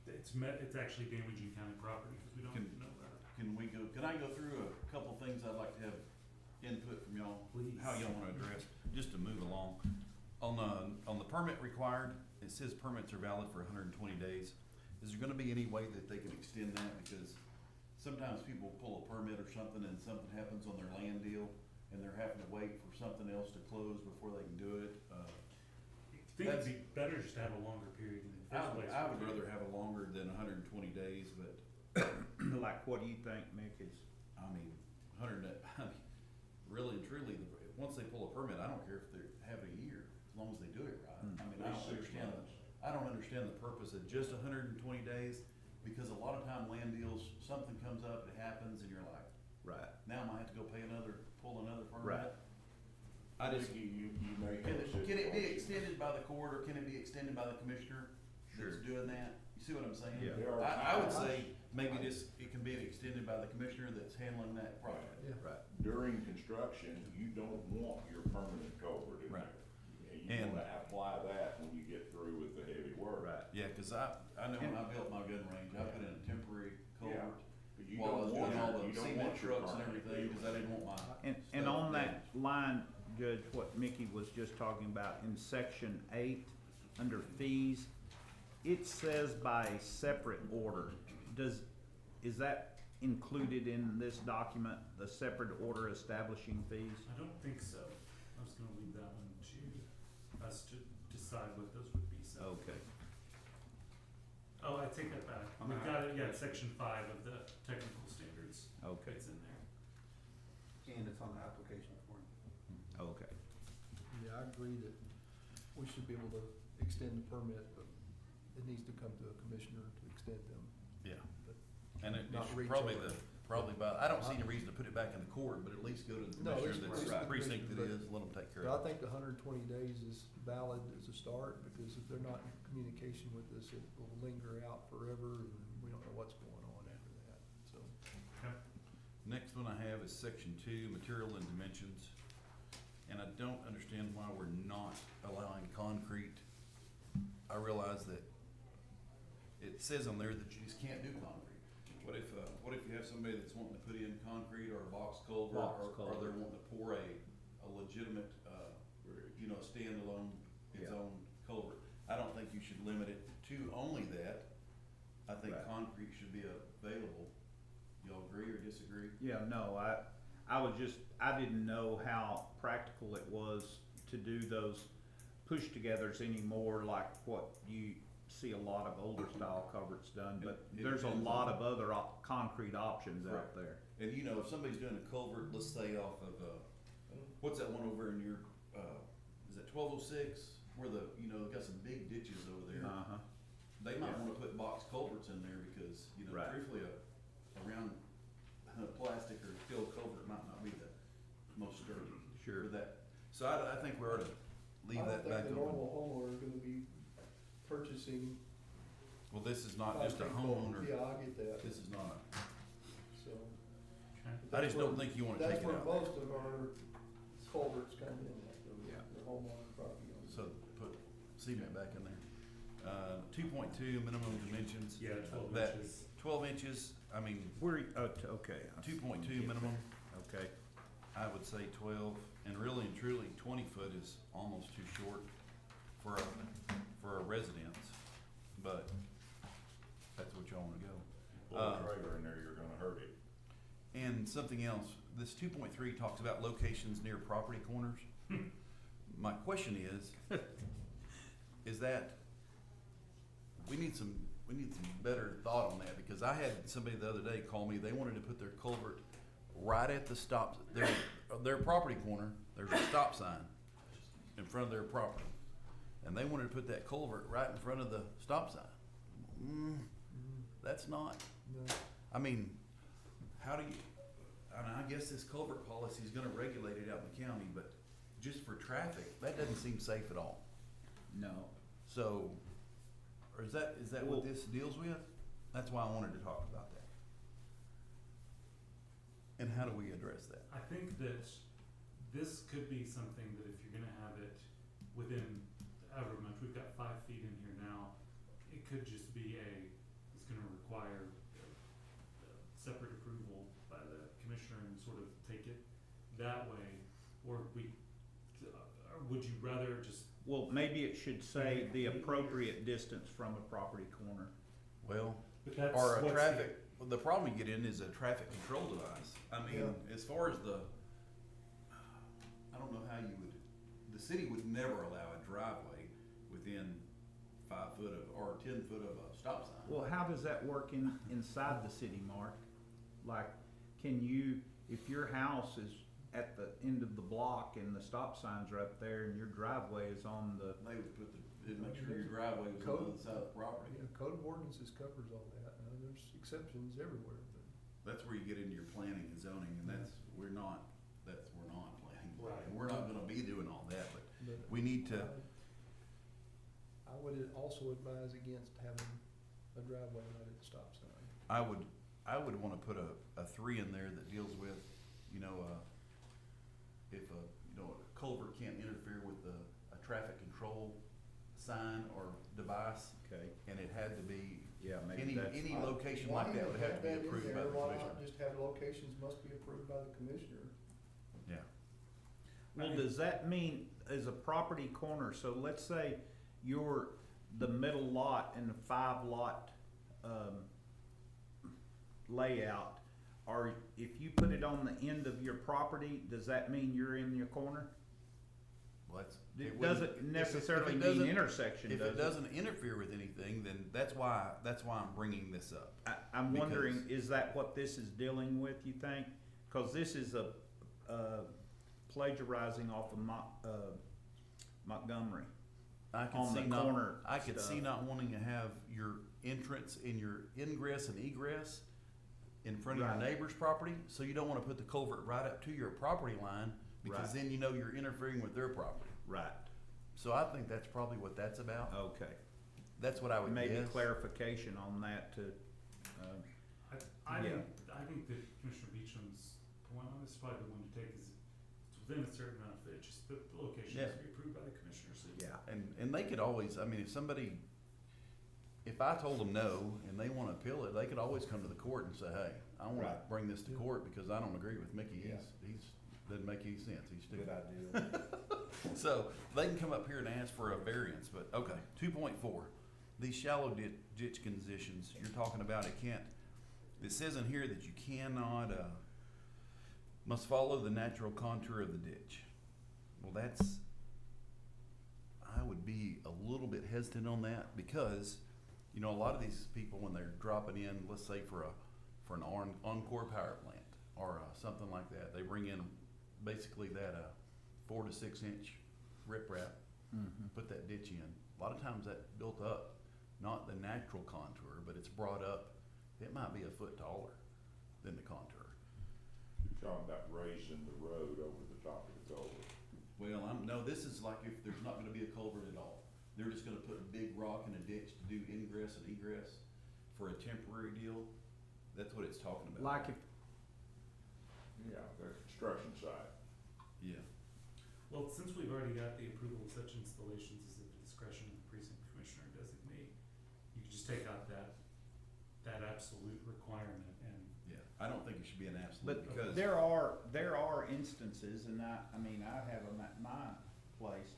it's actually damaging county property, because we don't Can- know about it. Can I go through a couple things I'd like to have input from y'all? Please. How y'all wanna address, just to move along. On the permit required, it says permits are valid for hundred and 20 days. Is there gonna be any way that they can extend that? Because sometimes people pull a permit or something and something happens on their land deal and they're having to wait for something else to close before they can do it. I think it'd be better just to have a longer period in the first place. I would rather have it longer than 120 days, but Like, what do you think, Mick, is? I mean, really and truly, once they pull a permit, I don't care if they have it a year, as long as they do it right. I mean, I don't understand the purpose of just 120 days, because a lot of time land deals, something comes up, it happens, and you're like, Right. now I might have to go pull another permit. Right. I think you may have a Can it be situation. extended by the court, or can it be extended by the commissioner that's doing that? You see what I'm saying? Yeah. There are I would times- say maybe it can be extended by the commissioner that's handling that project. Yeah. Right. During construction, you don't want your permanent culvert in Right. there. You And- wanna apply that when you get through with the heavy work. Right. Yeah, cause I know when I built my gun range, I put in a temporary Yeah. culvert But you while I was don't doing want all your, the you don't cement want your trucks and permanent everything, cause I vehicle. didn't want my. And stuff on that damaged. line, Judge, what Mickey was just talking about, in section 8, under fees, it says by separate order. Is that included in this document, the separate order establishing fees? I don't think so. I was gonna leave that one to us to decide what those would be, so. Okay. Oh, I take that back. We've got it, yeah, section 5 of the technical standards. Okay. It's in there. And it's on the application form. Okay. Yeah, I agree that we should be able to extend the permit, but it needs to come to a commissioner to extend them. Yeah, But and it Not should reach probably over. I don't see any reason to put it back in the court, but at least go to the No, commissioner it's that's precinct, precinct it but- is, let them take care But I of it. think the 120 days is valid as a start, because if they're not in communication with us, it will linger out forever, and we don't know what's going on after that, so. Next one I have is section 2, material and dimensions. And I don't understand why we're not allowing concrete. I realize that it says on there that you just can't do concrete. What if you have somebody that's wanting to put in concrete or a box culvert, Box or they're culvert. wanting to pour a legitimate, standalone, its Yeah. own culvert? I don't think you should limit it to only that. I think Right. concrete should be available. Y'all agree or disagree? Yeah, no, I didn't know how practical it was to do those push-togethers anymore, like what you see a lot of older style culverts done, but It there's a depends lot on- of other concrete options out Correct. there. And if somebody's doing a culvert, let's say off of, what's that one over in your, is it 1206? Where got some big ditches over there. Uh-huh. They might Yeah. wanna put box culverts in there because, Right. truthfully, a round plastic or steel culvert might not be the most sturdy Sure. for that. So I think we ought to leave that back I don't think the open. normal homeowner is gonna be purchasing. Well, this is not just a concrete culvert. homeowner, Yeah, I get that, this is not so. Okay. I just don't think you wanna take it out. That's where most of our culverts come in, Yeah. the homeowner property owners. So put cement back in there. 2.2 minimum dimensions. Yeah, 12 That- inches. 12 inches, I mean, Okay. I see. 2.2 minimum, Okay. I would say 12, and really and truly, 20 foot is almost too short for a residence, but that's what y'all wanna go. Pull a trailer in there, you're gonna hurt it. And something else, this 2.3 talks about locations near property corners. My question is that, we need some better thought on that, because I had somebody the other day call me, they wanted to put their culvert right at the their property corner, there's a stop sign in front of their property. And they wanted to put that culvert right in front of the stop sign. That's not, No. I mean, I guess this culvert policy is gonna regulate it out in the county, but just for traffic, that doesn't seem safe at all. No. So, or is that Well- what this deals with? That's why I wanted to talk about that. And how do we address that? I think that this could be something that if you're gonna have it within however much, we've got 5 feet in here now, it could just be it's gonna require separate approval by the commissioner and sort of take it that way, or would you rather just Well, maybe it should say the appropriate distance from a property corner. Well, But that's or a what's traffic, well, the problem you get in is a traffic control device. I mean, Yeah. as far as I don't know how you would, the city would never allow a driveway within 5 foot of, or 10 foot of a stop sign. Well, how does that work inside the city, Mark? Like, can you, if your house is at the end of the block and the stop signs are up there and your driveway is on the, They would put it'd make sure your driveway was on the other side of the property. Yeah, code of ordinances covers all that. There's exceptions everywhere, but. That's where you get into your planning and zoning, and we're not planning. Right. We're not gonna be doing all that, but But we need to, I would also advise against having a driveway right at the stop sign. I would wanna put a 3 in there that deals with, you know, if a culvert can't interfere with a traffic control sign or device, okay, and it had to be, yeah, maybe that's. any location like that would have to be approved by the Why commissioner. not just have locations must be approved by the commissioner? Yeah. Well, does that mean as a property corner, so let's say you're the middle lot in the 5 lot, layout, or if you put it on the end of your property, does that mean you're in your corner? Well, It wouldn't- doesn't if necessarily it mean doesn't- intersection, If does it doesn't interfere with anything, then that's why I'm bringing this up. I'm wondering, Because- is that what this is dealing with, you think? Cause this is a plagiarizing off of Montgomery. I could On see the not, corner I could see stuff. not wanting to have your entrance and your ingress and egress in front of your Right. neighbor's property, so you don't wanna put the culvert right up to your property line, because Right. then you know you're interfering with their property. Right. So I think that's probably what that's about. Okay. That's what I would Maybe guess. clarification on that to, I Yeah. think that Commissioner Beecham's point on this is probably the one to take, is it's within a certain amount of feet, just the location has to be approved by the commissioner, so. yeah. And they could always, I mean, if I told them no and they wanna appeal it, they could always come to the court and say, hey, I wanna Right. bring this to Yeah. court because I don't agree with Mickey. Yeah. He's doesn't make any sense. He's stupid. idea. So they can come up here and ask for a variance, but, okay, 2.4, these shallow ditch conditions, you're talking about it says in here that you cannot, must follow the natural contour of the ditch. Well, I would be a little bit hesitant on that because, a lot of these people, when they're dropping in, let's say for an Encore power plant or something like that, they bring in basically that 4 to 6 inch riprap, put that ditch in. A lot of times that's built up, not the natural contour, but it's brought up, it might be a foot taller than the contour. You're talking about raising the road over the top of the culvert. Well, no, this is like if there's not gonna be a culvert at all. They're just gonna put a big rock in a ditch to do ingress and egress for a temporary deal. That's what it's talking about. Like if, Yeah, the construction site. Yeah. Well, since we've already got the approval of such installations as at the discretion of the precinct commissioner designate, you could just take out that absolute requirement and. Yeah, I don't think it should be an absolute but because. there are instances, and I have them at my place,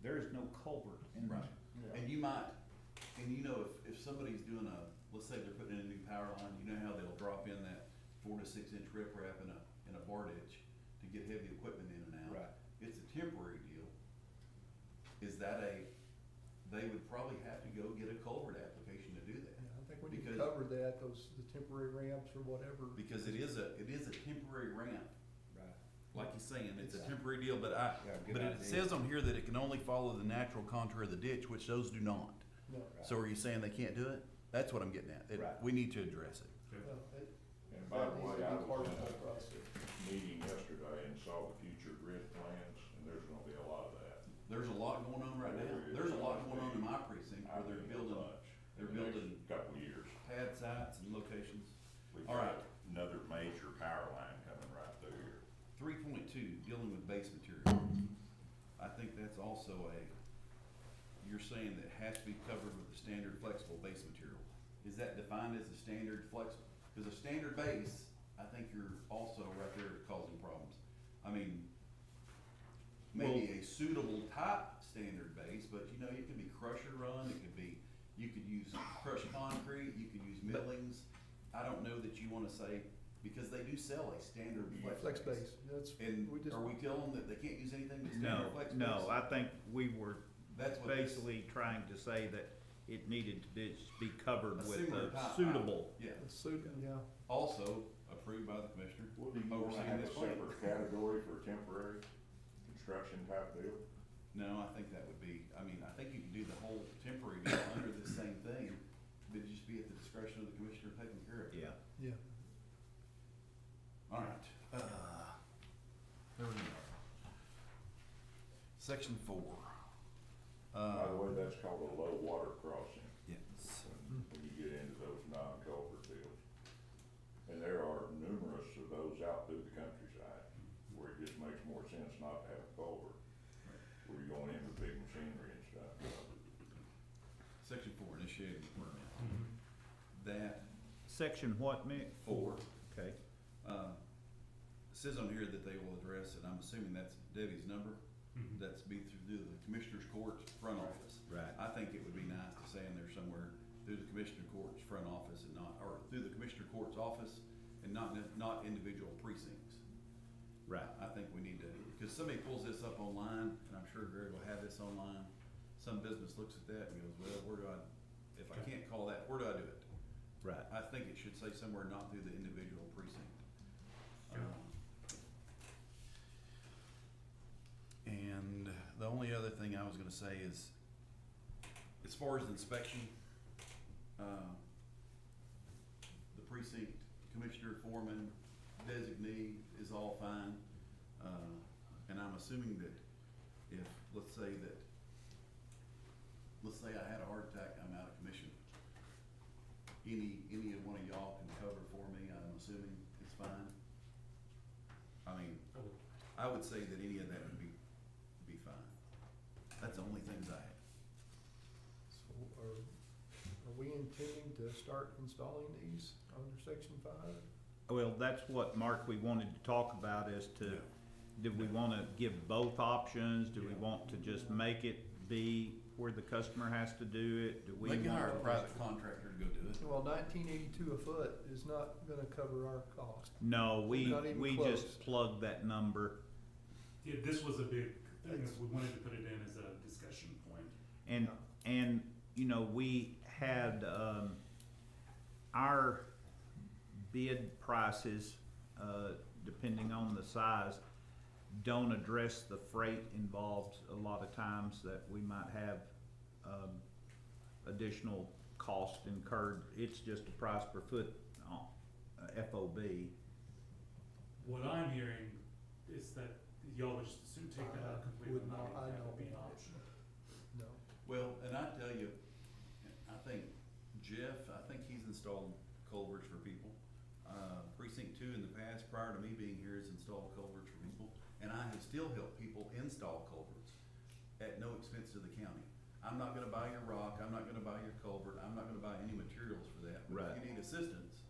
there is no culvert in Right. there. And you might, if somebody's doing let's say they're putting in a new power line, you know how they'll drop in that 4 to 6 inch riprap in a bar ditch to get heavy equipment in and out. Right. It's a temporary deal. Is that they would probably have to go get a culvert application to do that. Yeah, I think we need to Because- cover that, the temporary ramps or whatever. Because it is a temporary ramp, Right. like you're saying, it's a Yeah. temporary deal, but Yeah, good it idea. says on here that it can only follow the natural contour of the ditch, which those do not. No, Right. So are you saying they can't do it? That's what I'm getting at. Right. We need to address it. well, it- And by the that needs way, to I be part was of in that a process. meeting yesterday and saw the future grid plans, and there's gonna be a lot of that. There's a lot going on right now. There's a lot going on in my precinct where I they're think a building bunch they're in the next building- couple of years. pad sites and locations. We've All got right. another major power line coming right through here. 3.2, dealing with base material. I think that's also you're saying that has to be covered with the standard flexible base material. Is that defined as a standard flexible? Because a standard base, I think you're also right there causing problems. I mean, maybe a suitable type standard base, but you know, it could be crusher run, it could be, you could use crushed concrete, you could use millings. I don't know that you wanna say, because they do sell a standard Flex base, that's, And we just. are we telling them that they can't use anything but No, standard flex base? no, I think we were That's what this, basically trying to say that it needed to be covered A with similar a type. suitable. yeah, It's suited, yeah. also approved by the commissioner. Well, do you wanna Overseeing have a this plan. separate category for temporary construction type deal? No, I think that would be, I mean, I think you could do the whole temporary deal under the same thing, but it'd just be at the discretion of the commissioner taking care of it. Yeah. Yeah. All right, there we go. Section 4. By the way, that's called a low water crossing, Yes. when you get into those non-culvert deals. And there are numerous of those out through the countryside, where it just makes more sense not to have a culvert, where you're going in with big machinery and stuff. Section 4, initiating the permit. Mhm. That Section what, Mick? 4, Okay. says on here that they will address, and I'm assuming that's Debbie's number, Mhm. that's be through the Commissioner's Court front office. Right. I think it would be nice to say in there somewhere, through the Commissioner Court's front office and not, or through the Commissioner Court's office and not individual precincts. Right. I think we need to, because somebody pulls this up online, and I'm sure Greg will have this online, some business looks at that and goes, well, where do I, if I can't call that, where do I do it? Right. I think it should say somewhere not through the individual precinct. Sure. And the only other thing I was gonna say is, as far as inspection, the precinct commissioner, foreman, designee is all fine. And I'm assuming that if, let's say I had a heart attack, I'm out of commission. Any of one of y'all can cover for me, I'm assuming it's fine. I mean, I would say that any of that would be fine. That's the only things I have. So are we intending to start installing these under section 5? Well, that's what, Mark, we wanted to talk about as to, Yeah. do we wanna give both options? Do we Yeah. want to just make it be where the customer has to do it? Do we They can hire a want- private contractor to go do it. Well, 1982 a foot is not gonna cover our cost. No, Not even we close. just plugged that number. Yeah, this was a big thing, is we wanted to put it in as a discussion point. And, you know, we had, our bid prices, depending on the size, don't address the freight involved a lot of times that we might have, additional cost incurred. It's just a price per foot, FOB. What I'm hearing is that y'all would just assume take that out completely, Would not, I that know. would be an option. No. Well, and I tell you, I think Jeff, I think he's installed culverts for people. Precinct 2 in the past, prior to me being here, has installed culverts for people. And I have still helped people install culverts at no expense to the county. I'm not gonna buy your rock, I'm not gonna buy your culvert, I'm not gonna buy any materials for that. But Right. if you need assistance,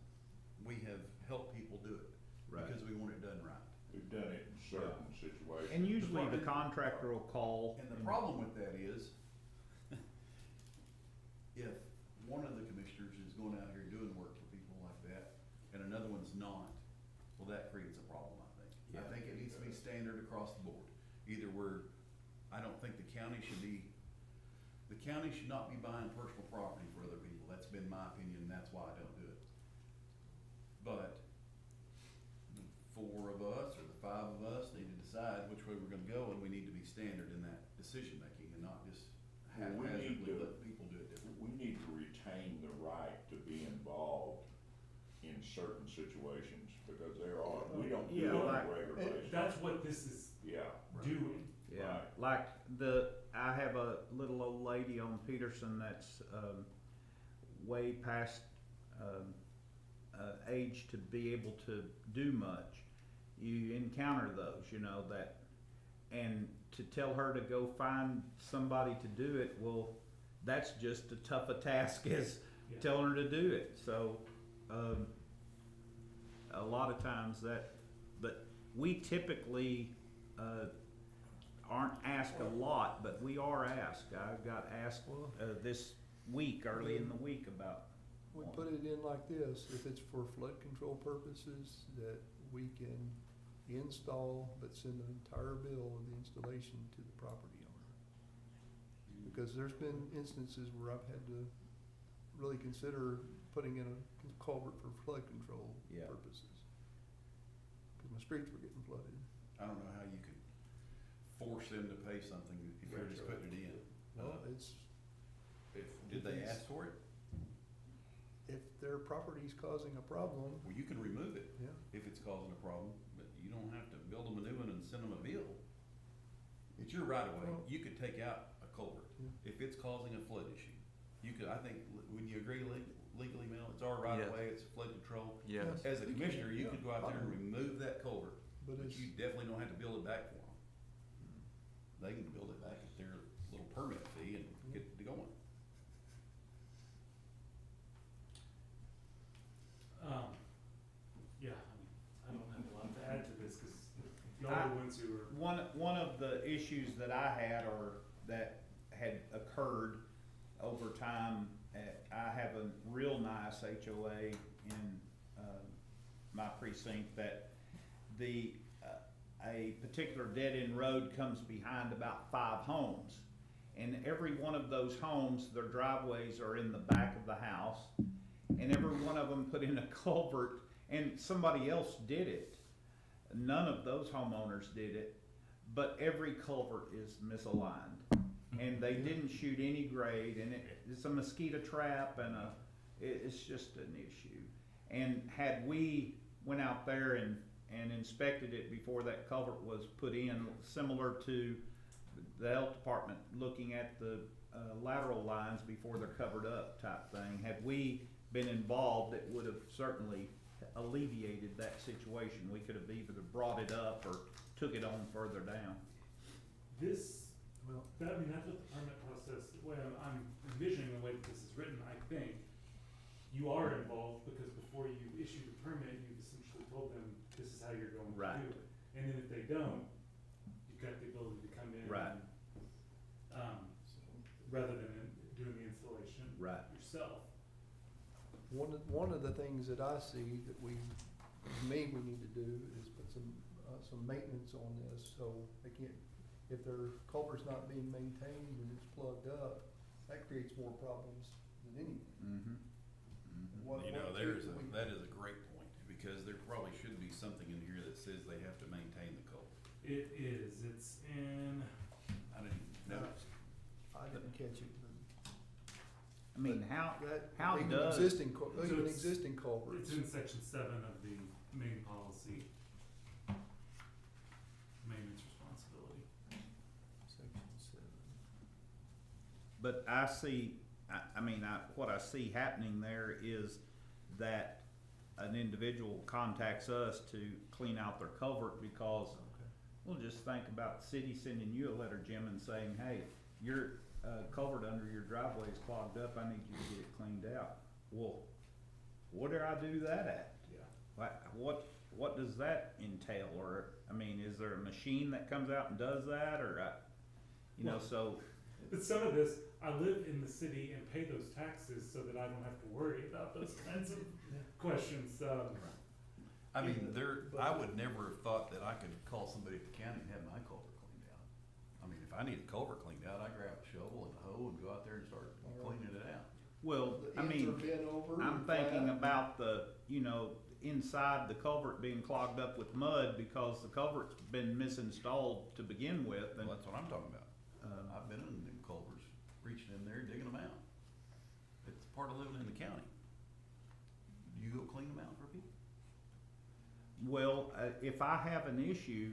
we have helped people do it. Right. Because we want it done right. We've done it in certain situations. And usually the contractor will call. And the problem with that is, if one of the commissioners is going out here doing work for people like that, and another one's not, well, that creates a problem, I think. I Yeah. think it needs to be standard across the board. Either I don't think the county should not be buying personal property for other people. That's been my opinion, and that's why I don't do it. But the 4 of us, or the 5 of us, need to decide which way we're gonna go, and we need to be standard in that decision-making, and not just Well, we need haphazardly to- let people do it different. We need to retain the right to be involved in certain situations, because we don't do Yeah, it on like- a regular basis. That's what this is Yeah, doing. Yeah, Right. like I have a little old lady on Peterson that's, way past, age to be able to do much. You encounter those, you know, and to tell her to go find somebody to do it, well, that's just as tough a task as Yeah. telling her to do it, so, a lot of times but we typically, aren't asked a lot, but we are asked. I got asked, this week, early in the week about. We put it in like this, if it's for flood control purposes, that we can install, but send an entire bill of the installation to the property owner. Because there's been instances where I've had to really consider putting in a culvert for flood control Yeah. purposes. Cause my streets were getting flooded. I don't know how you could force them to pay something if you're just putting it in. Well, it's, Did they ask for it? if their property's causing a problem, Well, you can remove it yeah. if it's causing a problem, but you don't have to build them a new one and send them a bill. It's your right of way. Well- You could take out a culvert. Yeah. If it's causing a flood issue, you could, I think, when you agree legally, Mel, it's our right of Yes. way, it's flood control. Yes. As a You can, commissioner, you yeah, could go out there and remove that culvert, But but it's, you definitely don't have to build it back for them. They can build it back at their little permit fee and get it going. Yeah, I mean, I don't have a lot to add to this, cause y'all are the ones who are. One of the issues that I had, or that had occurred over time, I have a real nice HOA in, my precinct, that a particular dead-end road comes behind about 5 homes. And every one of those homes, their driveways are in the back of the house, and every one of them put in a culvert, and somebody else did it. None of those homeowners did it, but every culvert is misaligned. And they didn't shoot any grade, and it's a mosquito trap, and it's just an issue. And had we went out there and inspected it before that culvert was put in, similar to the health department looking at the lateral lines before they're covered up type thing, had we been involved, it would have certainly alleviated that situation. We could have either brought it up or took it on further down. This, well, I mean, that's what the permit process, the way I'm envisioning the way that this is written, I think. You are involved because before you issue the permit, you've essentially told them, this is how you're going to Right. do it. And then if they don't, you've got the ability to come in Right. and, rather than doing the installation Right. yourself. one of the things that I see that we need to do is put some maintenance on this, so they can't, if their culvert's not being maintained and it's plugged up, that creates more problems than anything. Mm-hmm. What- You know, what we- that is a great point, because there probably should be something in here that says they have to maintain the culvert. It is, it's in, I didn't notice. I didn't catch it, I mean, how but how even does- existing, So even it's- existing culverts. it's in section 7 of the main policy. Maintenance responsibility. Section 7. But I see, what I see happening there is that an individual contacts us to clean out their culvert because, Okay. well, just think about the city sending you a letter, Jim, and saying, hey, your culvert under your driveway is clogged up, I need you to get it cleaned out. Well, where do I do that at? Yeah. What does that entail? Or, I mean, is there a machine that comes out and does that, or, Well, so, But some of this, I live in the city and pay those taxes so that I don't have to worry about those kinds of questions. I mean, I would never have thought that I could call somebody at the county and have my culvert cleaned out. I mean, if I need a culvert cleaned out, I grab a shovel and a hoe and go out there and start cleaning it out. well, The I ends mean, are bent over I'm and thinking flat. about the, inside the culvert being clogged up with mud because the culvert's been misinstalled to begin with, and, Well, that's what I'm talking about. uh, I've been in them culverts, reaching in there, digging them out. It's part of living in the county. Do you go clean them out for people? well, if I have an issue,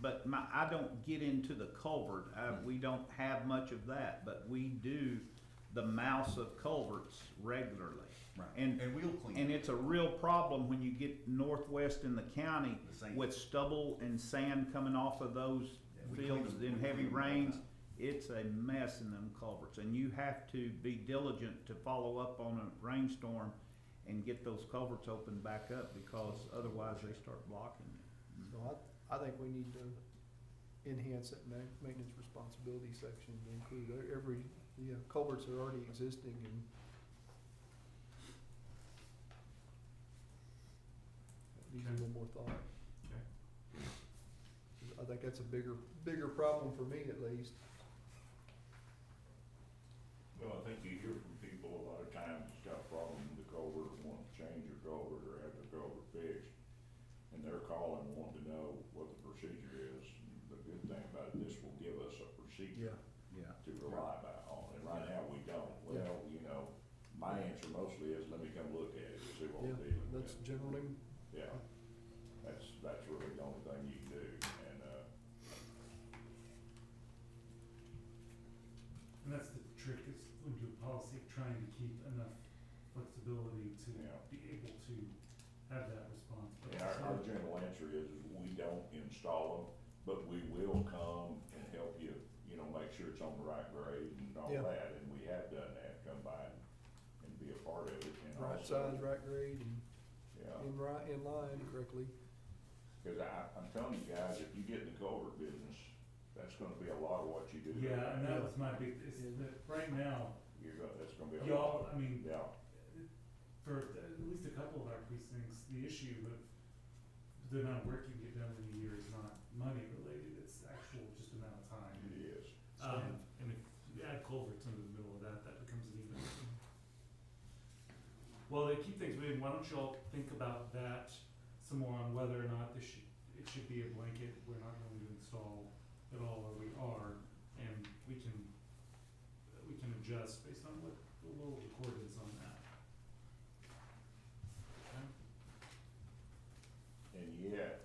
but I don't get into the culvert, we don't have much of that, but we do the mouse of culverts regularly. Right. And we'll clean And it. it's a real problem when you get northwest in the county The same. with stubble and sand coming off of those Yeah, we clean fields them- in we heavy clean them all the rains. time. It's a mess in them culverts, and you have to be diligent to follow up on a rainstorm and get those culverts opened back up, because otherwise they start blocking you. So I think we need to enhance that maintenance responsibility section to include every, culverts that are already existing and that needs a little more thought. Okay. I think that's a bigger problem for me at least. Well, I think you hear from people a lot of times that's got a problem with the culvert, want to change their culvert or have their culvert fixed. And they're calling, wanting to know what the procedure is. And the good thing about it, this will give us a procedure Yeah. to rely on. And right now, we don't. Well, my answer mostly is, let me come look at it and see what we're dealing with. That's generally, Yeah, that's really the only thing you can do, And that's the trick, is when you do a policy of trying to keep enough flexibility to Yeah. be able to have that response. But and our general answer is we don't install them, but we will come and help you, make sure it's on the right grade and all Yeah. that, and we have done that, come by and be a part of it, and right also, size, right grade, and yeah. in line correctly. Cause I'm telling you guys, if you get in the culvert business, that's gonna be a lot of what you do. Yeah, and that was my big, is that right now, That's gonna be a lot. y'all, I mean, Yeah, for at least a couple of our precincts, the issue of the amount of work you get done in a year is not money related, it's actual just amount of time. it is. And if you add culverts into the middle of that, that becomes an even. Well, to keep things moving, why don't y'all think about that some more on whether or not it should be a blanket, we're not going to install at all, or we are, and we can adjust based on what the local record is on that. Okay? And yet,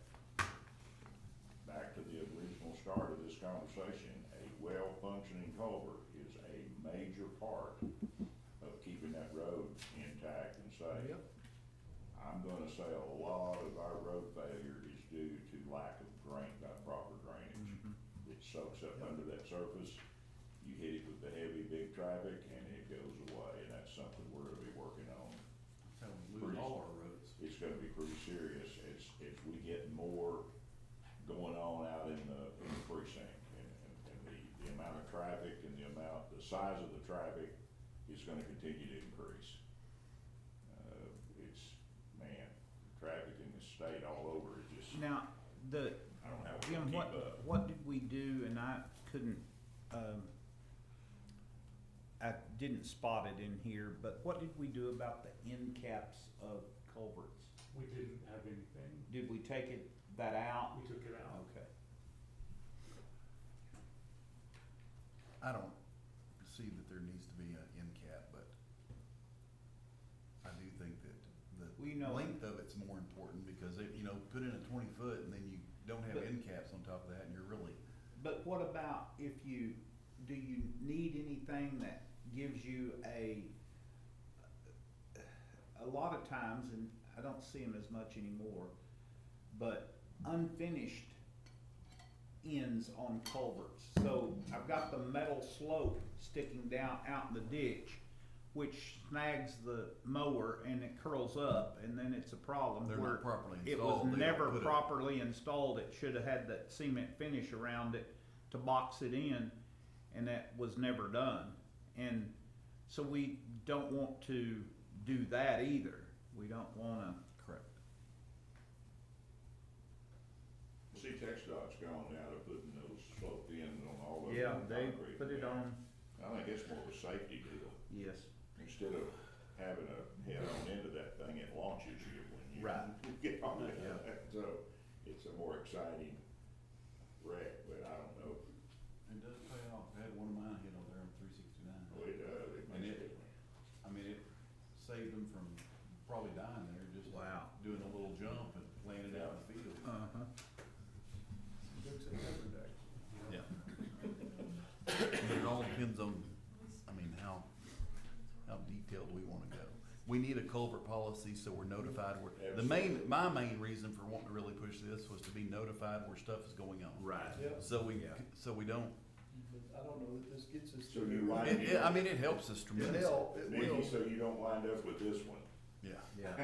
back to the original start of this conversation, a well-functioning culvert is a major part of keeping that road intact and safe. Yep. I'm gonna say a lot of our road failure is due to lack of proper drainage. It soaks up Yep. under that surface, you hit it with the heavy, big traffic, and it goes away, and that's something we're gonna be working on. That's how we lose all our roads. It's gonna be pretty serious as we get more going on out in the precinct. And the amount of traffic and the size of the traffic is gonna continue to increase. Traffic in the state all over, it just, Now, I don't know how we're Jim, gonna keep up. what did we do, and I couldn't, I didn't spot it in here, but what did we do about the end caps of culverts? We didn't have anything, Did we take that out? we took it out. Okay. I don't see that there needs to be an end cap, but I do think that Well, you the know- length of it's more important, because if, put in a 20 foot and then you don't have But- end caps on top of that, and you're really, But what about do you need anything that gives you a lot of times, and I don't see them as much anymore, but unfinished ends on culverts. So I've got the metal slope sticking down out in the ditch, which snags the mower and it curls up, and then it's a problem. they're where not properly it installed. was They don't never put it- properly installed. It should have had that cement finish around it to box it in, and that was never done. And so we don't want to do that either. We don't wanna. Correct. See, TxDOT's gone now to putting those sloped ends on all of them. Yeah, they concrete put it now. on, I think it's more of a safety deal. yes. Instead of having a head-on into that thing, it launches you when you Right. get on it. Yeah. So it's a more exciting wreck, but I don't know. It does pay off. I had one of mine hit on there on 369. Oh, it does, it And makes it- it. I mean, it saved them from probably dying there, just Wow. doing a little jump and landing out in the field. Uh-huh. Jokes at every day. Yeah. But it all depends on, how detailed we wanna go. We need a culvert policy, so we're notified where, Absolutely. my main reason for wanting to really push this was to be notified where stuff is going on. Right. Yeah. So we Yeah. don't, But I don't know that this gets us. So to- you wind it helps us It tremendously. help, it Maybe will. so you don't wind up with this one. Yeah. Yeah.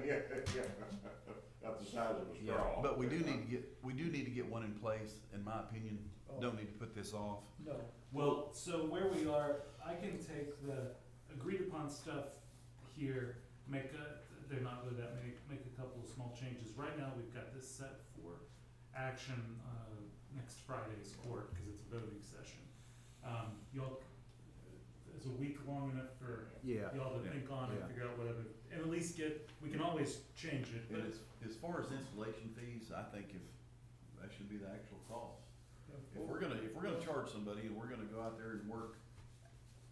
Yeah. about the size of a Yeah, straw. but we do need to get one in place, in my opinion. Oh. Don't need to put this off. No. Well, so where we are, I can take the agreed upon stuff here, they're not really that many, make a couple of small changes. Right now, we've got this set for action, next Friday's court, cause it's a voting session. Y'all, is a week long enough for Yeah. y'all to think on and Yeah. figure out whatever, and at least we can always change it, And but as far as installation fees, I think if, that should be the actual cost. If we're gonna charge somebody and we're gonna go out there and work,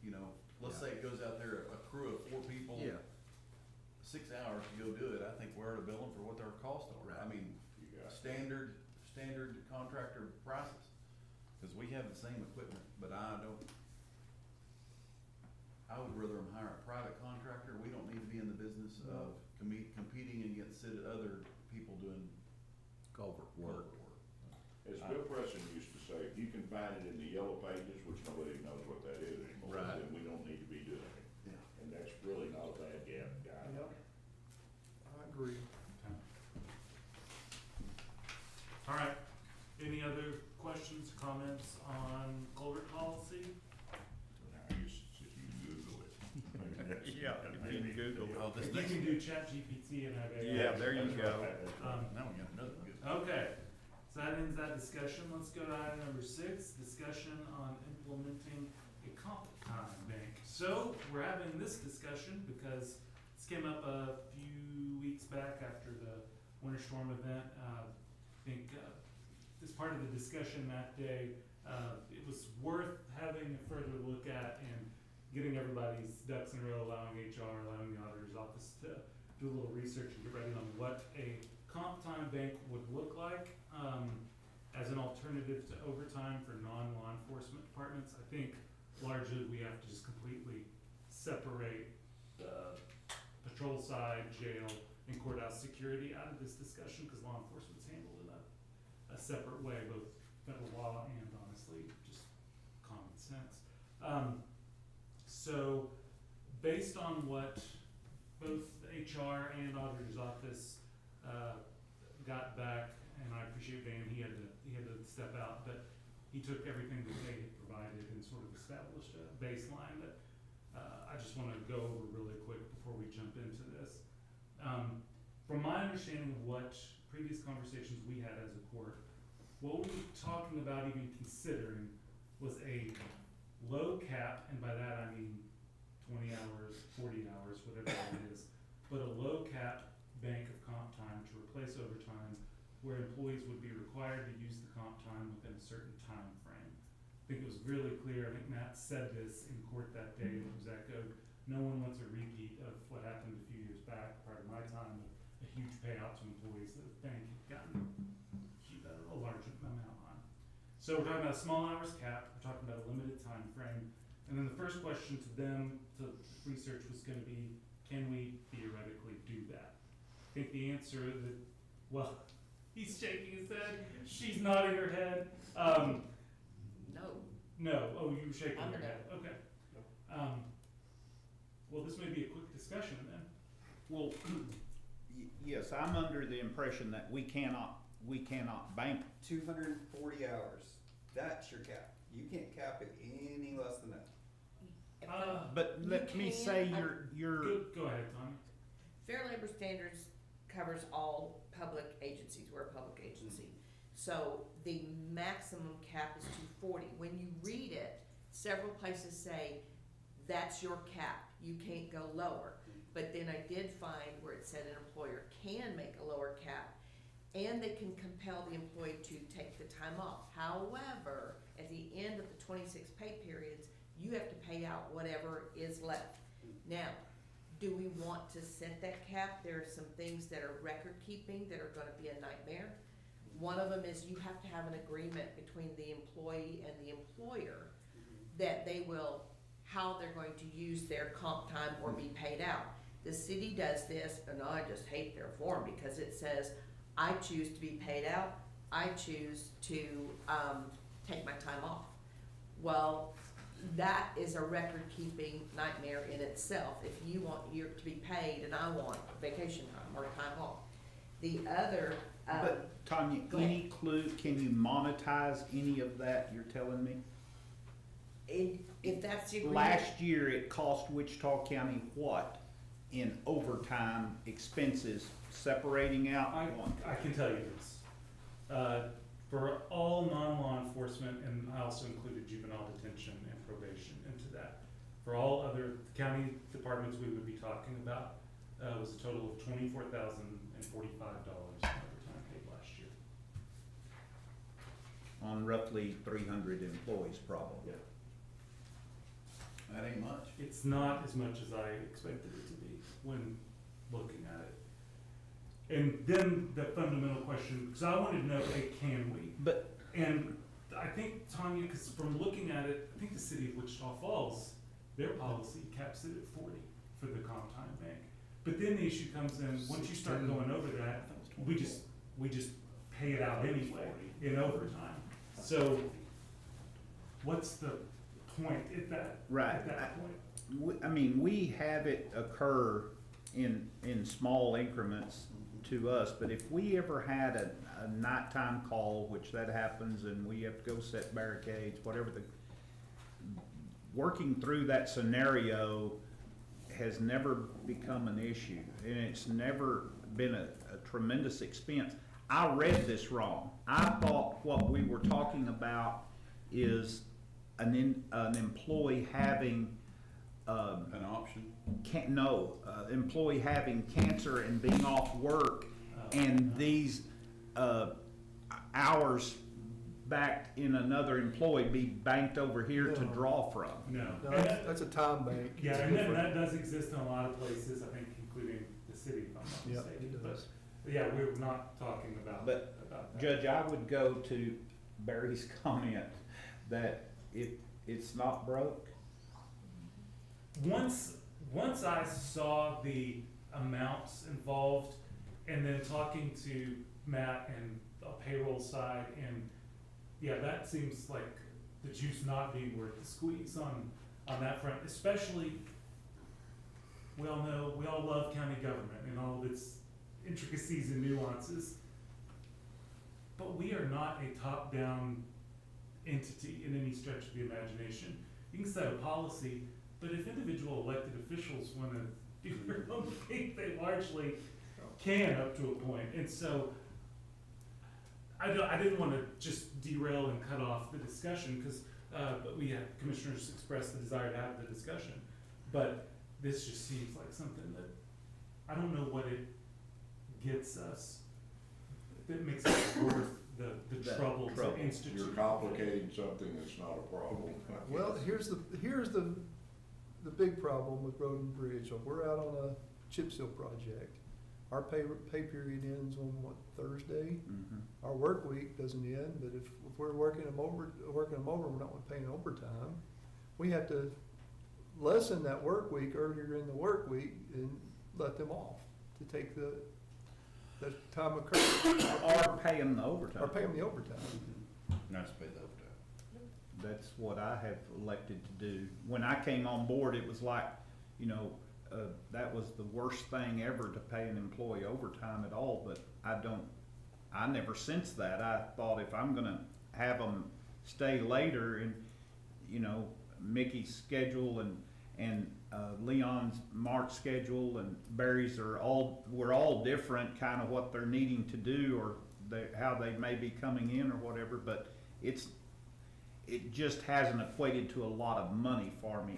you know, let's say it goes out there, a crew of 4 people. Yeah. 6 hours to go do it, I think we ought to bill them for what their costs are. I mean, You got- standard contractor prices, cause we have the same equipment, but I would rather them hire a private contractor. We don't need to be in the business of competing against other people doing Culvert work. As Bill Preston used to say, if you can find it in the yellow pages, which nobody knows what that is anymore, Right. then we don't need to be doing it. Yeah. And that's really not a bad guy. Yep. I agree. all right. Any other questions, comments on culvert policy? Now you Google it. Maybe that's- Yeah, if you can Google it. Oh, this You next, can do ChatGPT and have AI. Yeah, there you That's go. right, that's right. now we got another good. Okay, so that ends that discussion. Let's go to item number 6, discussion on implementing a comp time bank. So, we're having this discussion because this came up a few weeks back after the winter storm event. I think, as part of the discussion that day, it was worth having a further look at and getting everybody's ducks in a row, allowing HR, allowing the auditor's office to do a little research and get ready on what a comp time bank would look like, as an alternative to overtime for non-law enforcement departments. I think largely we have to just completely separate the patrol side, jail, and courthouse security out of this discussion, because law enforcement's handled in a separate way, both federal law and honestly, just common sense. So, based on what both HR and auditor's office, got back, and I appreciate Van, he had to step out, but he took everything that they had provided and sort of established a baseline that, I just wanna go over really quick before we jump into this. From my understanding of what previous conversations we had as a court, what we were talking about even considering was a low cap, and by that I mean 20 hours, 40 hours, whatever it is, but a low cap bank of comp time to replace overtime, where employees would be required to use the comp time within a certain time frame. I think it was really clear, I think Matt said this in court that day, and it was echoed, no one wants a repeat of what happened a few years back, prior to my time, of a huge payout to employees that the bank had gotten a large amount on. So we're talking about a small hours cap, we're talking about a limited time frame, and then the first question to them, to research, was gonna be, can we theoretically do that? I think the answer that, well, he's shaking his head, she's nodding her head, No. no, oh, you were shaking I'm your a no. head, okay. Well, this may be a quick discussion then. Well, yes, I'm under the impression that we cannot bank. 240 hours, that's your cap. You can't cap it any less than that. But You let me can, say I- you're, Go ahead, Tommy. Fair Labor Standards covers all public agencies, we're a public agency. So the maximum cap is 240. When you read it, several places say, that's your cap, you can't go lower. But then I did find where it said an employer can make a lower cap, and they can compel the employee to take the time off. However, at the end of the 26 pay periods, you have to pay out whatever is left. Now, do we want to set that cap? There are some things that are record keeping that are gonna be a nightmare. One of them is you have to have an agreement between the employee and the employer that they will, how they're going to use their comp time or be paid out. The city does this, and I just hate their form because it says, I choose to be paid out, I choose to, take my time off. Well, that is a record-keeping nightmare in itself, if you want to be paid and I want vacation time or time off. The other, But Tanya, go ahead. any clue, can you monetize any of that you're telling me? if that's the agreement. Last year, it cost Wichita County what in overtime expenses, separating out one? I can tell you this. For all non-law enforcement, and I also included juvenile detention and probation into that. For all other county departments we would be talking about, was a total of $24,045 in overtime paid last year. On roughly 300 employees probably. That ain't much. It's not as much as I expected it to be when looking at it. And then the fundamental question, because I wanted to know, hey, can we? But And I think, Tanya, because from looking at it, I think the city of Wichita Falls, their policy caps it at 40 for the comp time bank. But then the issue comes in, once you start going over that, we just pay it out anyway in overtime. So what's the point at that, Right. at that point? I mean, we have it occur in small increments to us, but if we ever had a nighttime call, which that happens, and we have to go set barricades, whatever working through that scenario has never become an issue, and it's never been a tremendous expense. I read this wrong. I thought what we were talking about is an employee having, An option? employee having cancer and being off work, and these hours back in another employee be banked over here to No. draw from. No. No, And that's a time bank. yeah, It's and different. that does exist in a lot of places, I think, including the city, if I'm Yeah, not mistaken. it But does. yeah, we're not talking about But, that. Judge, I would go to Barry's comment that it's not broke. Once I saw the amounts involved, and then talking to Matt and the payroll side, and yeah, that seems like the juice not being worth the squeeze on that front, especially, we all know, we all love county government and all of its intricacies and nuances, but we are not a top-down entity in any stretch of the imagination. You can set a policy, but if individual elected officials wanna do their own thing, they largely can up to a point. And so, I didn't wanna just derail and cut off the discussion, cause, but we had commissioners express the desire to have the discussion. But this just seems like something that, I don't know what it gets us, that makes it worth the That trouble trouble. to institute. You're complicating something that's not a problem. Well, here's the big problem with Road and Bridge. We're out on a chip seal project. Our pay period ends on what, Thursday? Mhm. Our work week doesn't end, but if we're working them over, we're not paying overtime. We have to lessen that work week earlier in the work week and let them off to take the time occurred, Or pay them the overtime. or pay them the overtime. Not to pay the overtime. That's what I have elected to do. When I came on board, it was like, that was the worst thing ever to pay an employee overtime at all, but I never sensed that. I thought if I'm gonna have them stay later and, Mickey's schedule and Leon's, Mark's schedule and Barry's we're all different, kind of what they're needing to do or how they may be coming in or whatever, but it just hasn't equated to a lot of money for me.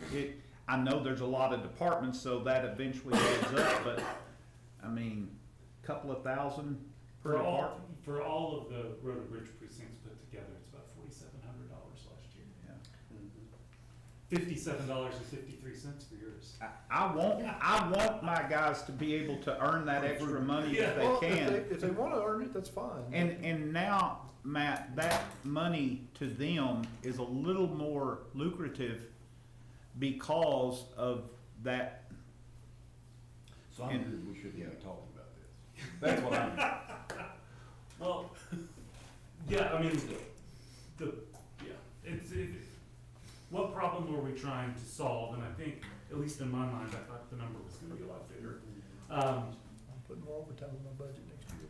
I know there's a lot of departments, so that eventually adds up, but, I mean, couple of thousand per department. For all of the road and bridge precincts put together, it's about $4,700 last year. Yeah. $57.53 for yours. I want my guys to be able to earn that extra money if Well, they can. if they wanna earn it, that's fine. And now, Matt, that money to them is a little more lucrative because of that. So I'm good, we shouldn't be talking about this. That's what I'm. Well, yeah, I mean, what problem were we trying to solve? And I think, at least in my mind, I thought the number was gonna be a lot bigger. put more overtime in my budget next year.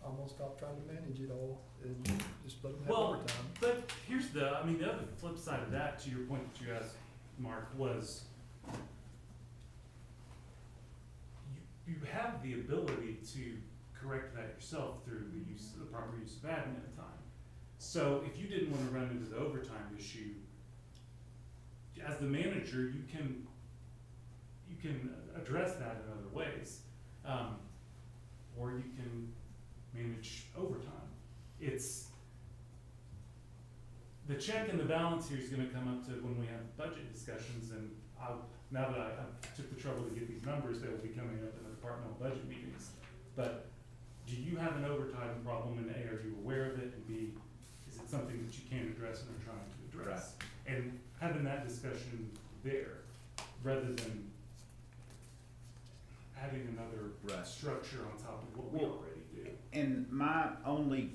I'm gonna stop trying to manage it all and just let them have Well, overtime. but here's the other flip side of that, to your point that you asked, Mark, was you have the ability to correct that yourself through the proper use of admin time. So if you didn't wanna run into the overtime issue, as the manager, you can address that in other ways. Or you can manage overtime. It's, the check and the balance here is gonna come up to when we have budget discussions, and now that I took the trouble to get these numbers, they will be coming up in the departmental budget meetings. But do you have an overtime problem, and A, are you aware of it, and B, is it something that you can address and are trying to address? And having that discussion there, rather than adding another structure on top of what we already do. And my only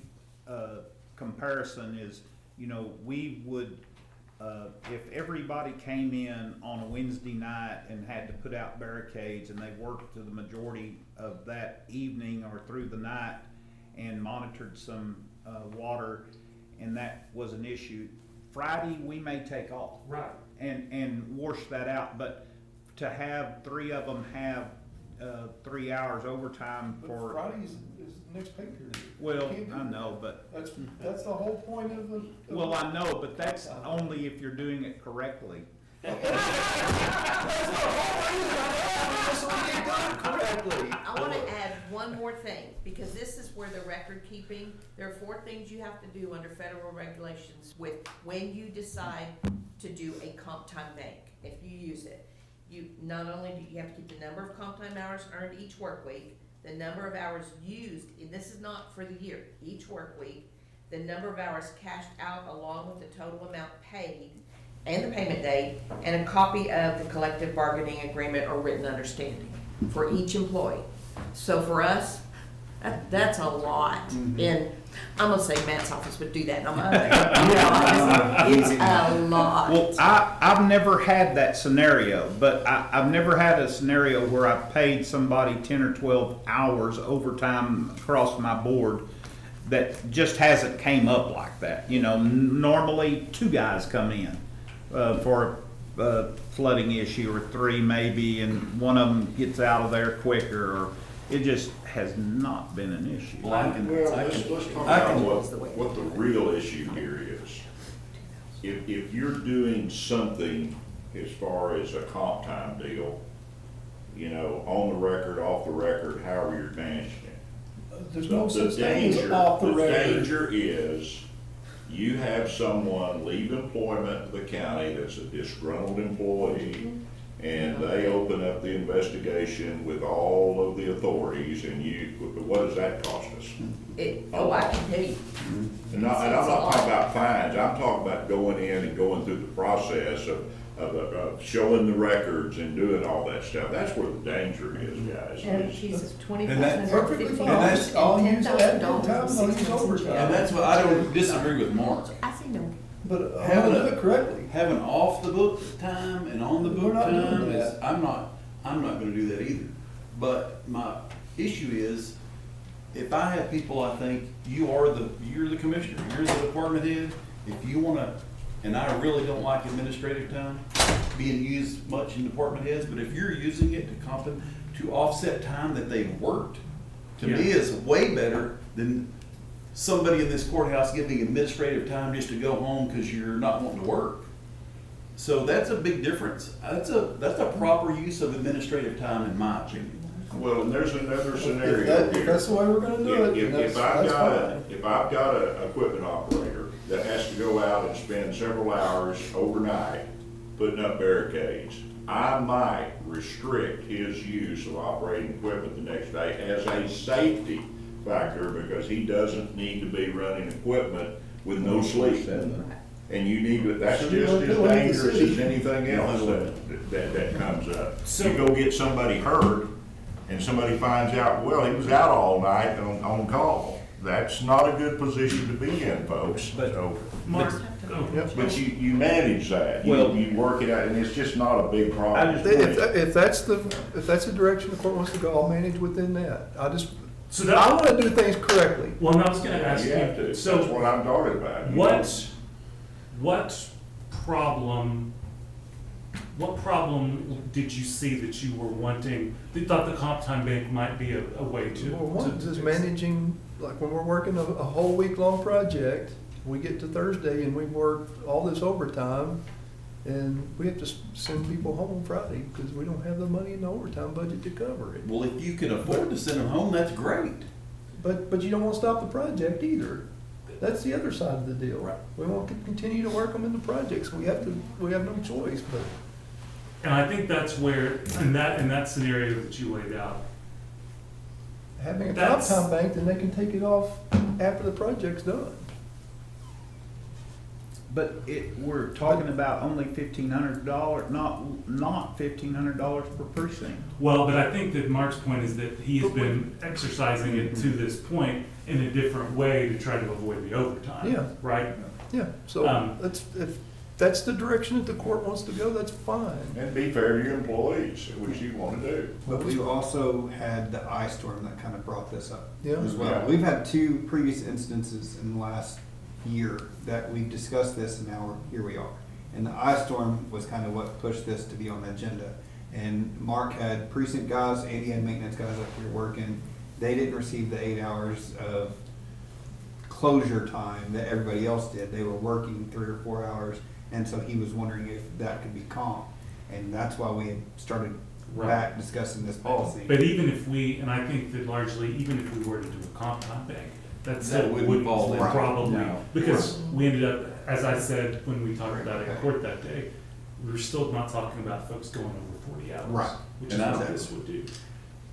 comparison is, you know, we would, if everybody came in on a Wednesday night and had to put out barricades and they worked to the majority of that evening or through the night and monitored some water, and that was an issue, Friday we may take off. Right. And wash that out, but to have 3 of them have 3 hours overtime But for. Fridays is the next pay period. Well, You can't do I that. know, but, That's the whole point of the. well, I know, but that's only if you're doing it correctly. I wanna add one more thing, because this is where the record keeping, there are 4 things you have to do under federal regulations with, when you decide to do a comp time bank, if you use it. You, not only do you have to keep the number of comp time hours earned each work week, the number of hours used, and this is not for the year, each work week, the number of hours cashed out along with the total amount paid, and the payment date, and a copy of the collective bargaining agreement or written understanding for each employee. So for us, that's a lot. And I'm gonna say Matt's office would do that, and I'm gonna, it's a lot. Well, I've never had that scenario, but I've never had a scenario where I paid somebody 10 or 12 hours overtime across my board. That just hasn't came up like that. You know, normally 2 guys come in for a flooding issue, or 3 maybe, and one of them gets out of there quicker, or it just has not been an issue. Well, let's talk about what the real issue here is. If you're doing something as far as a comp time deal, you know, on the record, off the record, however you're managing it. There's no such thing as off the The record. danger is you have someone leave employment of the county that's a disgruntled employee, and they open up the investigation with all of the authorities, and what does that cost us? I can tell you. And I'm not talking about fines, I'm talking about going in and going through the process of showing the records and doing all that stuff. That's where the danger is, guys. And is- she's And that's perfectly fine, I'll use admin time, and I'll use overtime. And that's what, I don't disagree with Mark. I see no. But I'm Having gonna do a- it correctly. Having off the book time and on the We're book not doing time is, that. I'm not gonna do that either. But my issue is, if I have people, I think, you're the commissioner, you're the department head, if you wanna, and I really don't like administrative time being used much in department heads, but if you're using it to offset time that they've worked, to me is way better than somebody in this courthouse giving administrative time just to go home because you're not wanting to work. So that's a big difference. That's a proper use of administrative time, in my opinion. Well, and there's another scenario If here. that's the way we're gonna do it, then If I've that's got fine. if I've got an equipment operator that has to go out and spend several hours overnight putting up barricades, I might restrict his use of operating equipment the next day as a safety factor, because he doesn't need to be running equipment with no sleep. And you need to, that's So you're just gonna as do it in the dangerous city. as anything else that comes up. So- You go get somebody hurt, and somebody finds out, well, he was out all night on call. That's not a good position to be in, folks. But- So, Mark, Oh, Yep. But you manage that, Well- you work it out, and it's just not a big I problem. just- If that's the direction the court wants to go, I'll manage within that. So I that, wanna do things correctly. well, and I was gonna ask You have to, you, that's so what I'm talking about. You what problem, did you see that you were wanting, that thought the comp time bank might be a way to? Well, one to is fix it? managing, like when we're working a whole week-long project, we get to Thursday and we've worked all this overtime, and we have to send people home on Friday because we don't have the money in the overtime budget to cover it. Well, if you can afford to send them home, that's great. But you don't wanna stop the project either. That's the other side of the deal. Right. We want to continue to work them in the projects. We have no choice, but. And I think that's where, in that scenario that you laid out, Having a comp That's- time bank, then they can take it off after the project's done. But we're talking about only $1,500, not $1,500 per precinct. well, but I think that Mark's point is that he has But we- been exercising it to this point in a different way to try to avoid the overtime. Yeah. Right? Yeah, so Um, if that's the direction that the court wants to go, that's fine. And be fair to your employees, which you wanna do. But we've also had the ice storm that kind of brought this up Yeah. as well. Yeah. We've had 2 previous instances in the last year that we've discussed this, and now here we are. And the ice storm was kind of what pushed this to be on the agenda. And Mark had precinct guys, Andy had maintenance guys up here working. They didn't receive the 8 hours of closure time that everybody else did. They were working 3 or 4 hours, and so he was wondering if that could be comp. And that's why we had started Right. back discussing this policy. But even if we, and I think that largely, even if we were to do a comp time bank, that That still wouldn't wouldn't fall in. probably, No. because we ended up, as I said, when we talked about it in court that day, we were still not talking about folks going over 40 hours. Right. Which And is I- what this would do.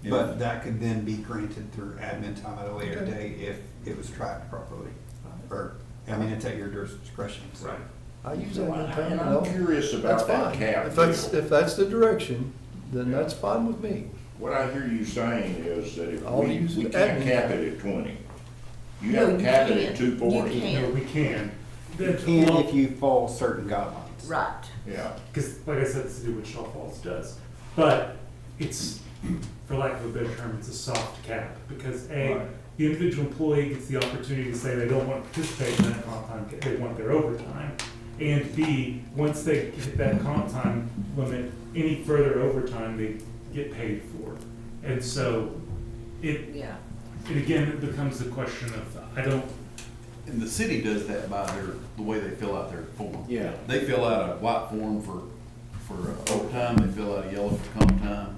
But that could then be granted through admin time at a later Okay. day if it was tracked properly. Or, I mean, it's at your discretion, so. Right. I use So that in time, And and I'm curious that's about that fine. cap If that's deal. the direction, then Yeah. that's fine with me. What I hear you saying is that if I'll we use can't admin. cap it at 20. You No, have to you cap it can't. at 240. You can't. No, we can. You can if you follow certain guidelines. Right. Yeah. Because, like I said, this is what Shaw Falls does. But it's, for lack of a better term, it's a soft cap. Because A, Right. the individual employee gets the opportunity to say they don't want to participate in that comp time, they want their overtime. And B, once they hit that comp time limit, any further overtime they get paid for. And so it again, it becomes a question of, And the city does that by the way they fill out their form. Yeah. They fill out a white form for overtime, they fill out a yellow for comp time,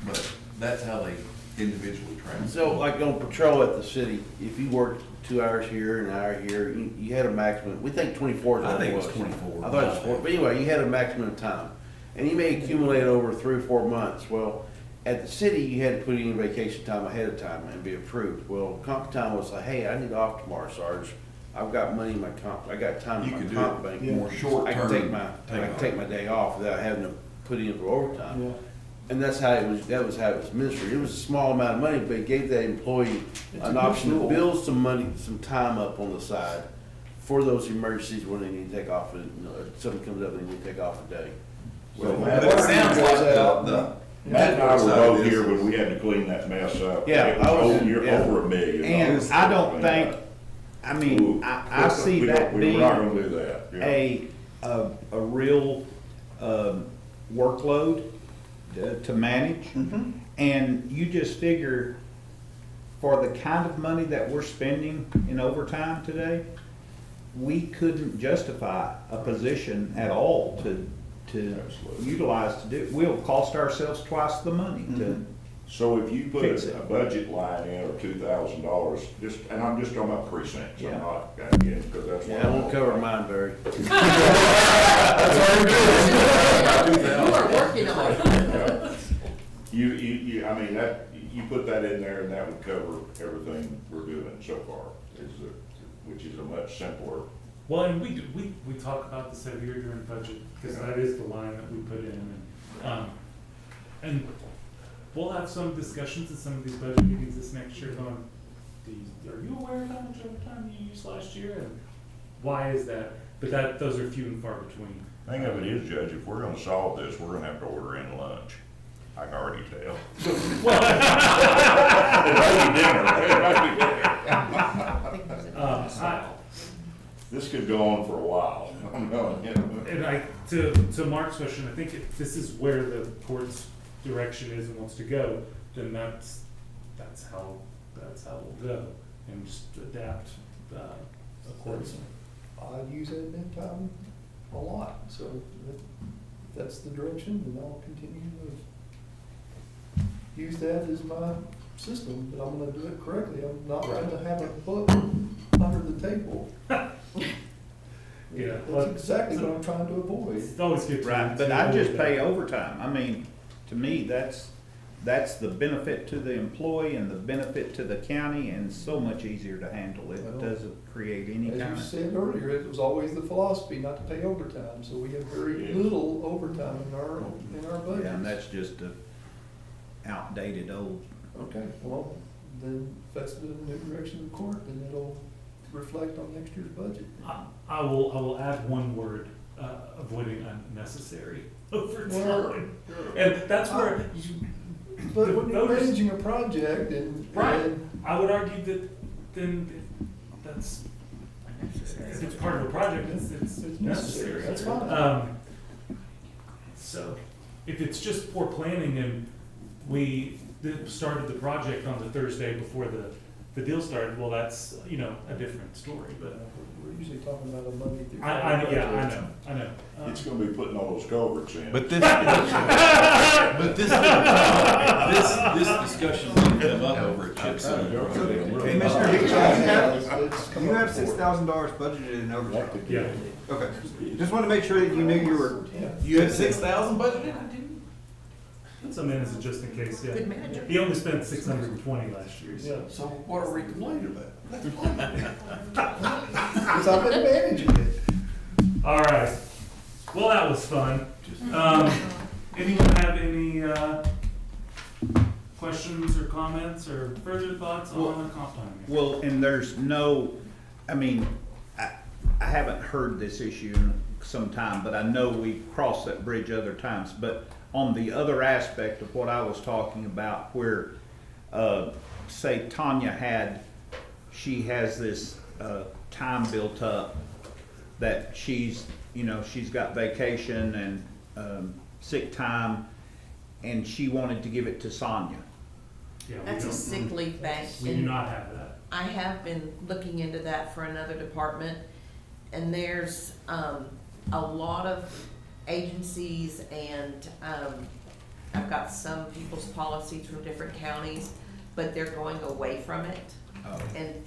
but that's how they individually track. So like on patrol at the city, if you worked 2 hours here, an hour here, you had a maximum, we think 24 is I what think it it was was. 24. I thought it was 4, but anyway, you had a maximum time. And you may accumulate over 3 or 4 months. Well, at the city, you had to put in vacation time ahead of time and be approved. Well, comp time was like, hey, I need off tomorrow, Sarge. I've got money in my comp, I got time You in could my do comp it bank. more short I term. can take my day off without having to put in for overtime. And that's how that was how it was administered. It was a small amount of money, but it gave that employee an option to build some money, some time up on the side for those emergencies when they need to take off, if something comes up, they need to take off a day. Well, But it sounds like the Matt and I were side both is- here when we had to clean that mess up. Yeah, It was I was- over, yeah. over $1 million. And I don't think, I mean, I see that We're being not gonna do that, yeah. a real, workload to manage. And you just figure, for the kind of money that we're spending in overtime today, we couldn't justify a position at all to Absolutely. utilize to do, we'll cost ourselves twice the money to, So if you put Fix it. a budget line in of $2,000, and I'm just talking about precincts, Yeah. I'm not, again, because that's what. Yeah, I won't cover mine, Barry. You are working on it. I mean, you put that in there and that would cover everything we're doing so far, which is a much simpler. well, and we talk about this every year during budget, because that is the line that we put in. And we'll have some discussions in some of these budget meetings this next year going, are you aware of how much overtime you used last year? And why is that? but those are few and far between. Thing of it is, Judge, if we're gonna solve this, we're gonna have to order in lunch. I can already tell. It might be dinner, it might be dinner. This could go on for a while, I'm telling you. And to Mark's question, I think if this is where the court's direction is and wants to go, then that's how we'll go, and just adapt, accordingly. I use admin time a lot, so if that's the direction, then I'll continue to use that as my system, but I'm gonna do it correctly. I'm not gonna have a book under the table. Yeah, That's exactly what I'm trying to avoid. It's always good to. Right, but I just pay overtime. I mean, to me, that's the benefit to the employee and the benefit to the county, and so much easier to handle. It Well, doesn't create any As kind you of. said earlier, it was always the philosophy not to pay overtime, so we have very Yeah. little overtime in our budget. Yeah, and that's just a outdated old. Okay, well, then if that's the new direction of the court, then it'll reflect on next year's budget. I will add one word, avoiding unnecessary overtime. And that's where you, But the when you're voters- managing a project and. Right. and- I would argue that then that's, if it's part of a project, it's necessary. That's fine. So, if it's just poor planning and we started the project on the Thursday before the deal started, well, that's, a different story, but We're usually talking about a Monday through I Friday. know. It's gonna be putting all those culverts in. But this, this discussion didn't come up over at Chip Center. Hey, Mr. It's Hicks, come you up have for it. $6,000 budgeted in overtime. That could be- Yeah. Okay, just wanna make sure that you knew you were, Yeah. You had 6,000 budgeted? That's a minute, just in case, yeah. Good manager. He only spent 620 last year, so. Yeah. So what are we complaining about? Cause I've been managing it. All right. Well, that was fun. Anyone have any questions or comments or further thoughts on the comp plan? Well, and there's no, I mean, I haven't heard this issue in some time, but I know we crossed that bridge other times. But on the other aspect of what I was talking about, where, say Tanya she has this, time built up that she's got vacation and, sick time, and she wanted to give it to Sonia. Yeah, we That's a don't- sick leave bank. We do and not have that. I have been looking into that for another department, and there's, a lot of agencies and, I've got some people's policies from different counties, but they're going away from it. And,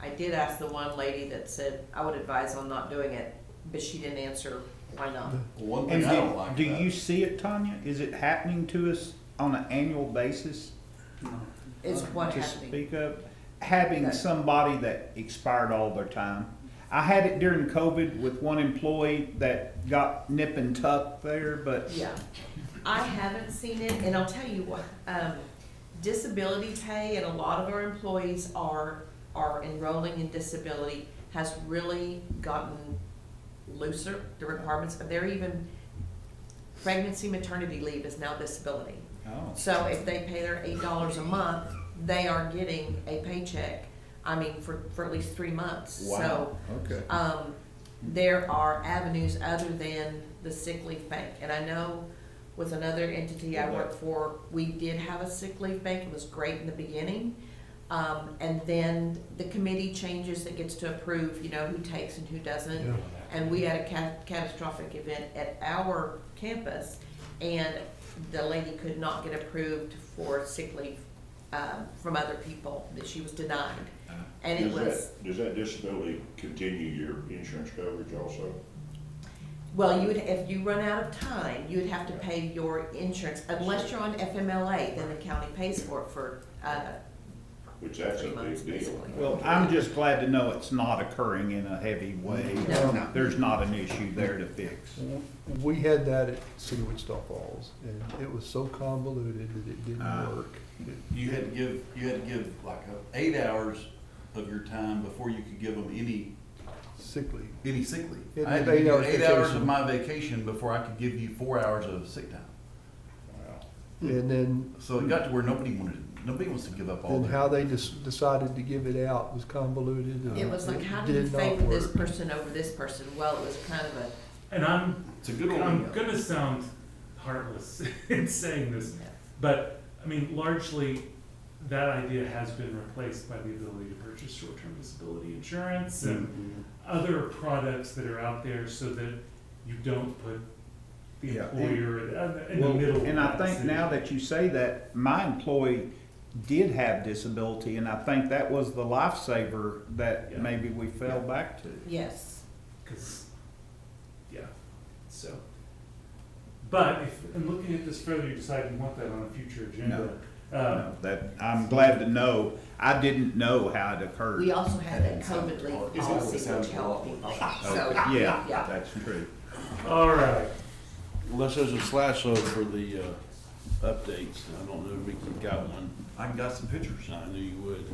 I did ask the one lady that said, I would advise on not doing it, but she didn't answer why not. One And thing I don't like do about you it. see it, Tanya? Is it happening to us on an annual basis? Is what To happening. speak of, having Okay. somebody that expired all their time. I had it during COVID with one employee that got nip and tuck there, but Yeah, I haven't seen it, and I'll tell you what, disability pay, and a lot of our employees are enrolling in disability, has really gotten looser, the requirements, they're even, pregnancy, maternity leave is now disability. oh, So if they pay their $8 a month, they are getting a paycheck, for at least 3 months, so. wow, okay. There are avenues other than the sick leave bank, and I know with another entity I worked for, we did have a sick leave bank, it was great in the beginning. And then the committee changes that gets to approve, who takes and who doesn't. And we had a catastrophic event at our campus, and the lady could not get approved for sick leave, from other people, that she was denied. And it was. Does that disability continue your insurance coverage also? Well, if you run out of time, you would have to pay your insurance, unless you're on FMLA, then the county pays for it for, Which that's a 3 months, big deal. basically. Well, I'm just glad to know it's not occurring in a heavy way. No. There's not an issue there to fix. We had that at City of Wichita Falls, and it was so convoluted that it didn't work. You had to give like 8 hours of your time before you could give them any sick leave. Any sick leave. Yeah, I had to eight give you hours 8 hours vacation. of my vacation before I could give you 4 hours of sick time. And then, So it got to where nobody wants to give up all and their. how they decided to give it out was convoluted. and It was like, how do you did not favor this work. person over this person? Well, it was kind of a, And It's a good old. I'm gonna sound heartless in saying this, but, I mean, largely, that idea has been replaced by the ability to purchase short-term disability insurance and other products that are out there so that you don't put the Yeah. employer in the Well, middle. of and I that think decision. now that you say that, my employee did have disability, and I think that was the lifesaver that Yeah. maybe we fell back to. yes. 'Cause, yeah, so. But if, in looking at this further, you decide you want that on a future agenda. No, that, I'm glad to know, I didn't know how it occurred. We also had that COVID leave policy which helped people, so, Yeah, yeah. that's true. All right, Unless there's a slideshow for the, updates, I don't know if Mickey got one, I got some pictures. I knew you would.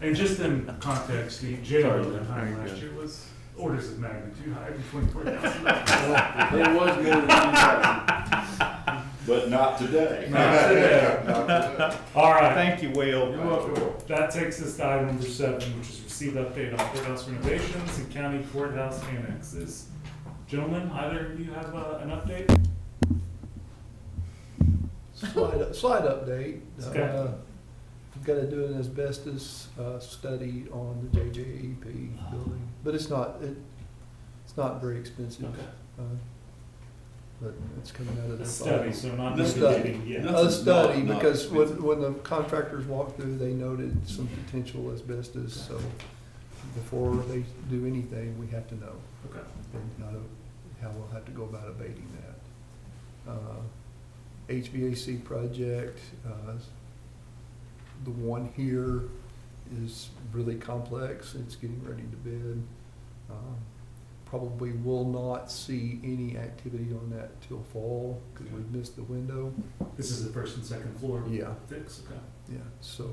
and just in context, the jail Sorry, at the Lynn. time There you last go. year was orders of magnitude higher than $24,000. It was more than $2,000. But not today. Not today. Not today. All right. Thank you, Will. You're welcome. That takes us to item number 7, which is receive update on courthouse renovations and county courthouse annexes. Gentlemen, either of you have an update? Slight update. Okay. I've gotta do an asbestos, study on the JJEP building, but it's not very expensive. Okay. But it's coming out of A the. study, so not The the study. meeting yet. No. A study, Not because when, expensive. when the contractors walked through, they noted some potential asbestos, so before they do anything, we have to know. Okay. And how we'll have to go about abating that. HVAC project, the one here is really complex, it's getting ready to bid. Probably will not see any activity on that till fall, cause we've missed the window. This is the first and second floor Yeah. fix, okay. Yeah, so,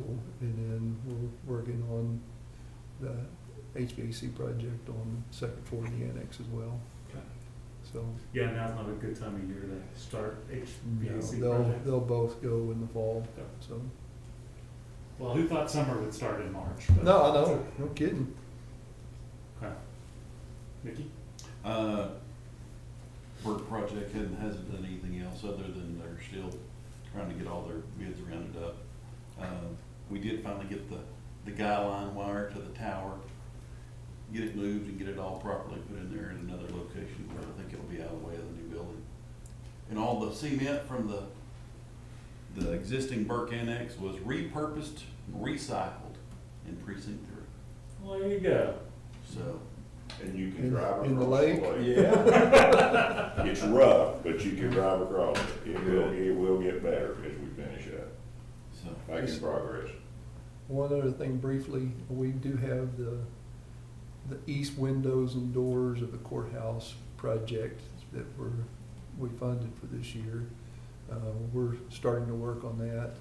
and then we're working on the HVAC project on second floor of the annex as well, Okay. so. Yeah, now's not a good time of year to start HVAC They'll projects. both go in the fall, Okay. so. Well, who thought summer would start in March? But- No, I know, no kidding. Okay. Nikki? Work project hasn't done anything else other than they're still trying to get all their bids rounded up. We did finally get the guy line wire to the tower, get it moved and get it all properly put in there in another location where I think it'll be out of the way of the new building. And all the cement from the existing Burke Annex was repurposed, recycled in precinct 3, Well, there you go. so. And you can In- drive across in the the lake? lake. Yeah. It's rough, but you can drive across it. It will get better as we finish up, So, making progress. One other thing briefly, we do have the east windows and doors of the courthouse project that we funded for this year. We're starting to work on that.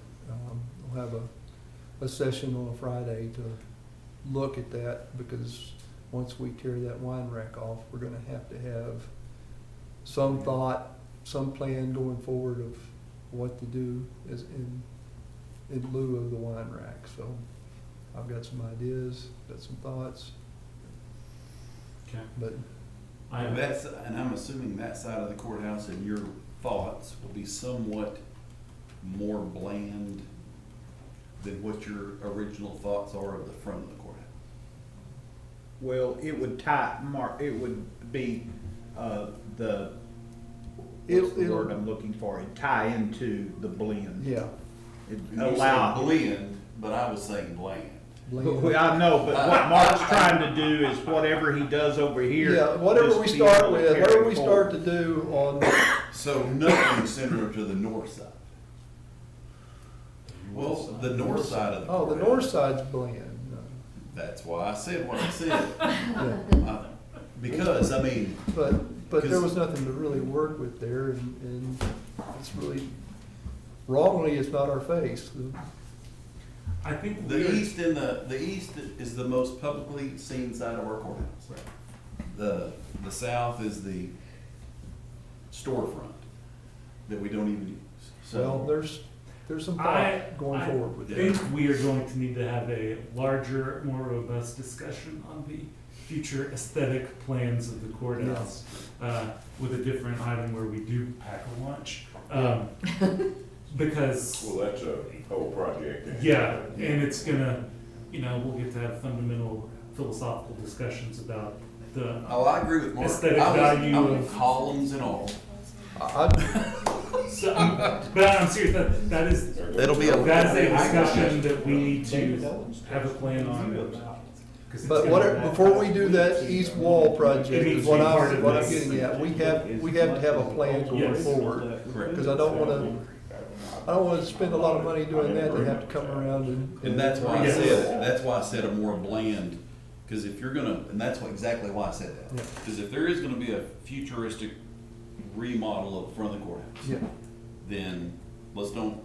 We'll have a session on a Friday to look at that, because once we tear that wine rack off, we're gonna have to have some thought, some plan going forward of what to do as in lieu of the wine rack, so I've got some ideas, got some thoughts, Okay. but and that's, and I'm assuming that side of the courthouse and your thoughts will be somewhat more bland than what your original thoughts are of the front of the courthouse. Well, it would it would be, the, It'll- what's the word I'm looking for, it tie into the blend. yeah, It You said allow. blend, but I was saying bland. blend. I know, but what Mark's trying to do is whatever he does over here. Yeah, whatever just we be start able to with, carry whatever we forward. start to do on, So nothing similar to the north side. Well, the north side of the oh, the courthouse. north side's blend. That's why I said what I said. Yeah. Because, I mean, But there Because- was nothing to really work with there, and it's really, wrongly, it's not our face. I think The we're, east the east is the most publicly seen side of our courthouse. The south is the storefront that we don't even use, Well, so. there's some I- thought going I forward with I that. think we are going to need to have a larger, more robust discussion on the future aesthetic plans of the courthouse, with a different item where we do pack a lunch. Because, Well, that's a whole project. yeah, and it's gonna, we'll get to have fundamental philosophical discussions about the, Oh, I agree with Mark. Aesthetic I was, value I'm of- columns and all. so, but I'm serious, that is, It'll be that is a discussion that we need to have a plan on. 'Cause it's But gonna whatever, matter. before we do that east wall project, It needs is to what be part I'm, of what I'm this. getting at, we have to have a plan going Yes. forward. Correct. Cause I don't wanna spend a lot of money doing that, and have to come around and. And that's why I Yes. said, that's why I said a more bland, cause if you're gonna, and that's exactly why I said Yeah. that. Cause if there is gonna be a futuristic remodel of the front of the courthouse. Yeah. Then let's don't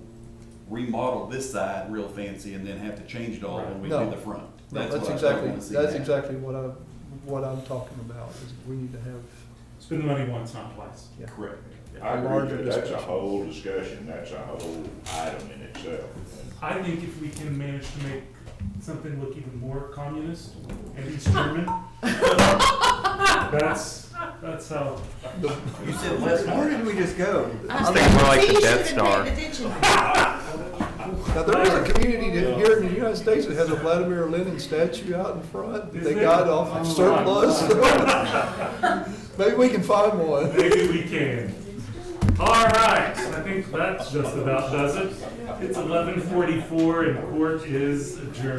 remodel this side real fancy and then have to change it all when we No. do the front. No, That's that's what I exactly, wanna see that's happen. exactly what I'm talking about, is we need to have, Spend the money once, not twice. Correct. I agree larger with that, that's a discussion. whole discussion, that's a whole item in itself. I think if we can manage to make something look even more communist and East German, that's how. You said less Where did we just go? I think more like the See, you Death should've Star. paid attention. now, there is a community here in the United States that has a Vladimir Lenin statue out in front, that Is they there? got off of surplus. Maybe we can find one. Maybe we can. All right, I think that just about does it. It's 11:44 and court is adjourned.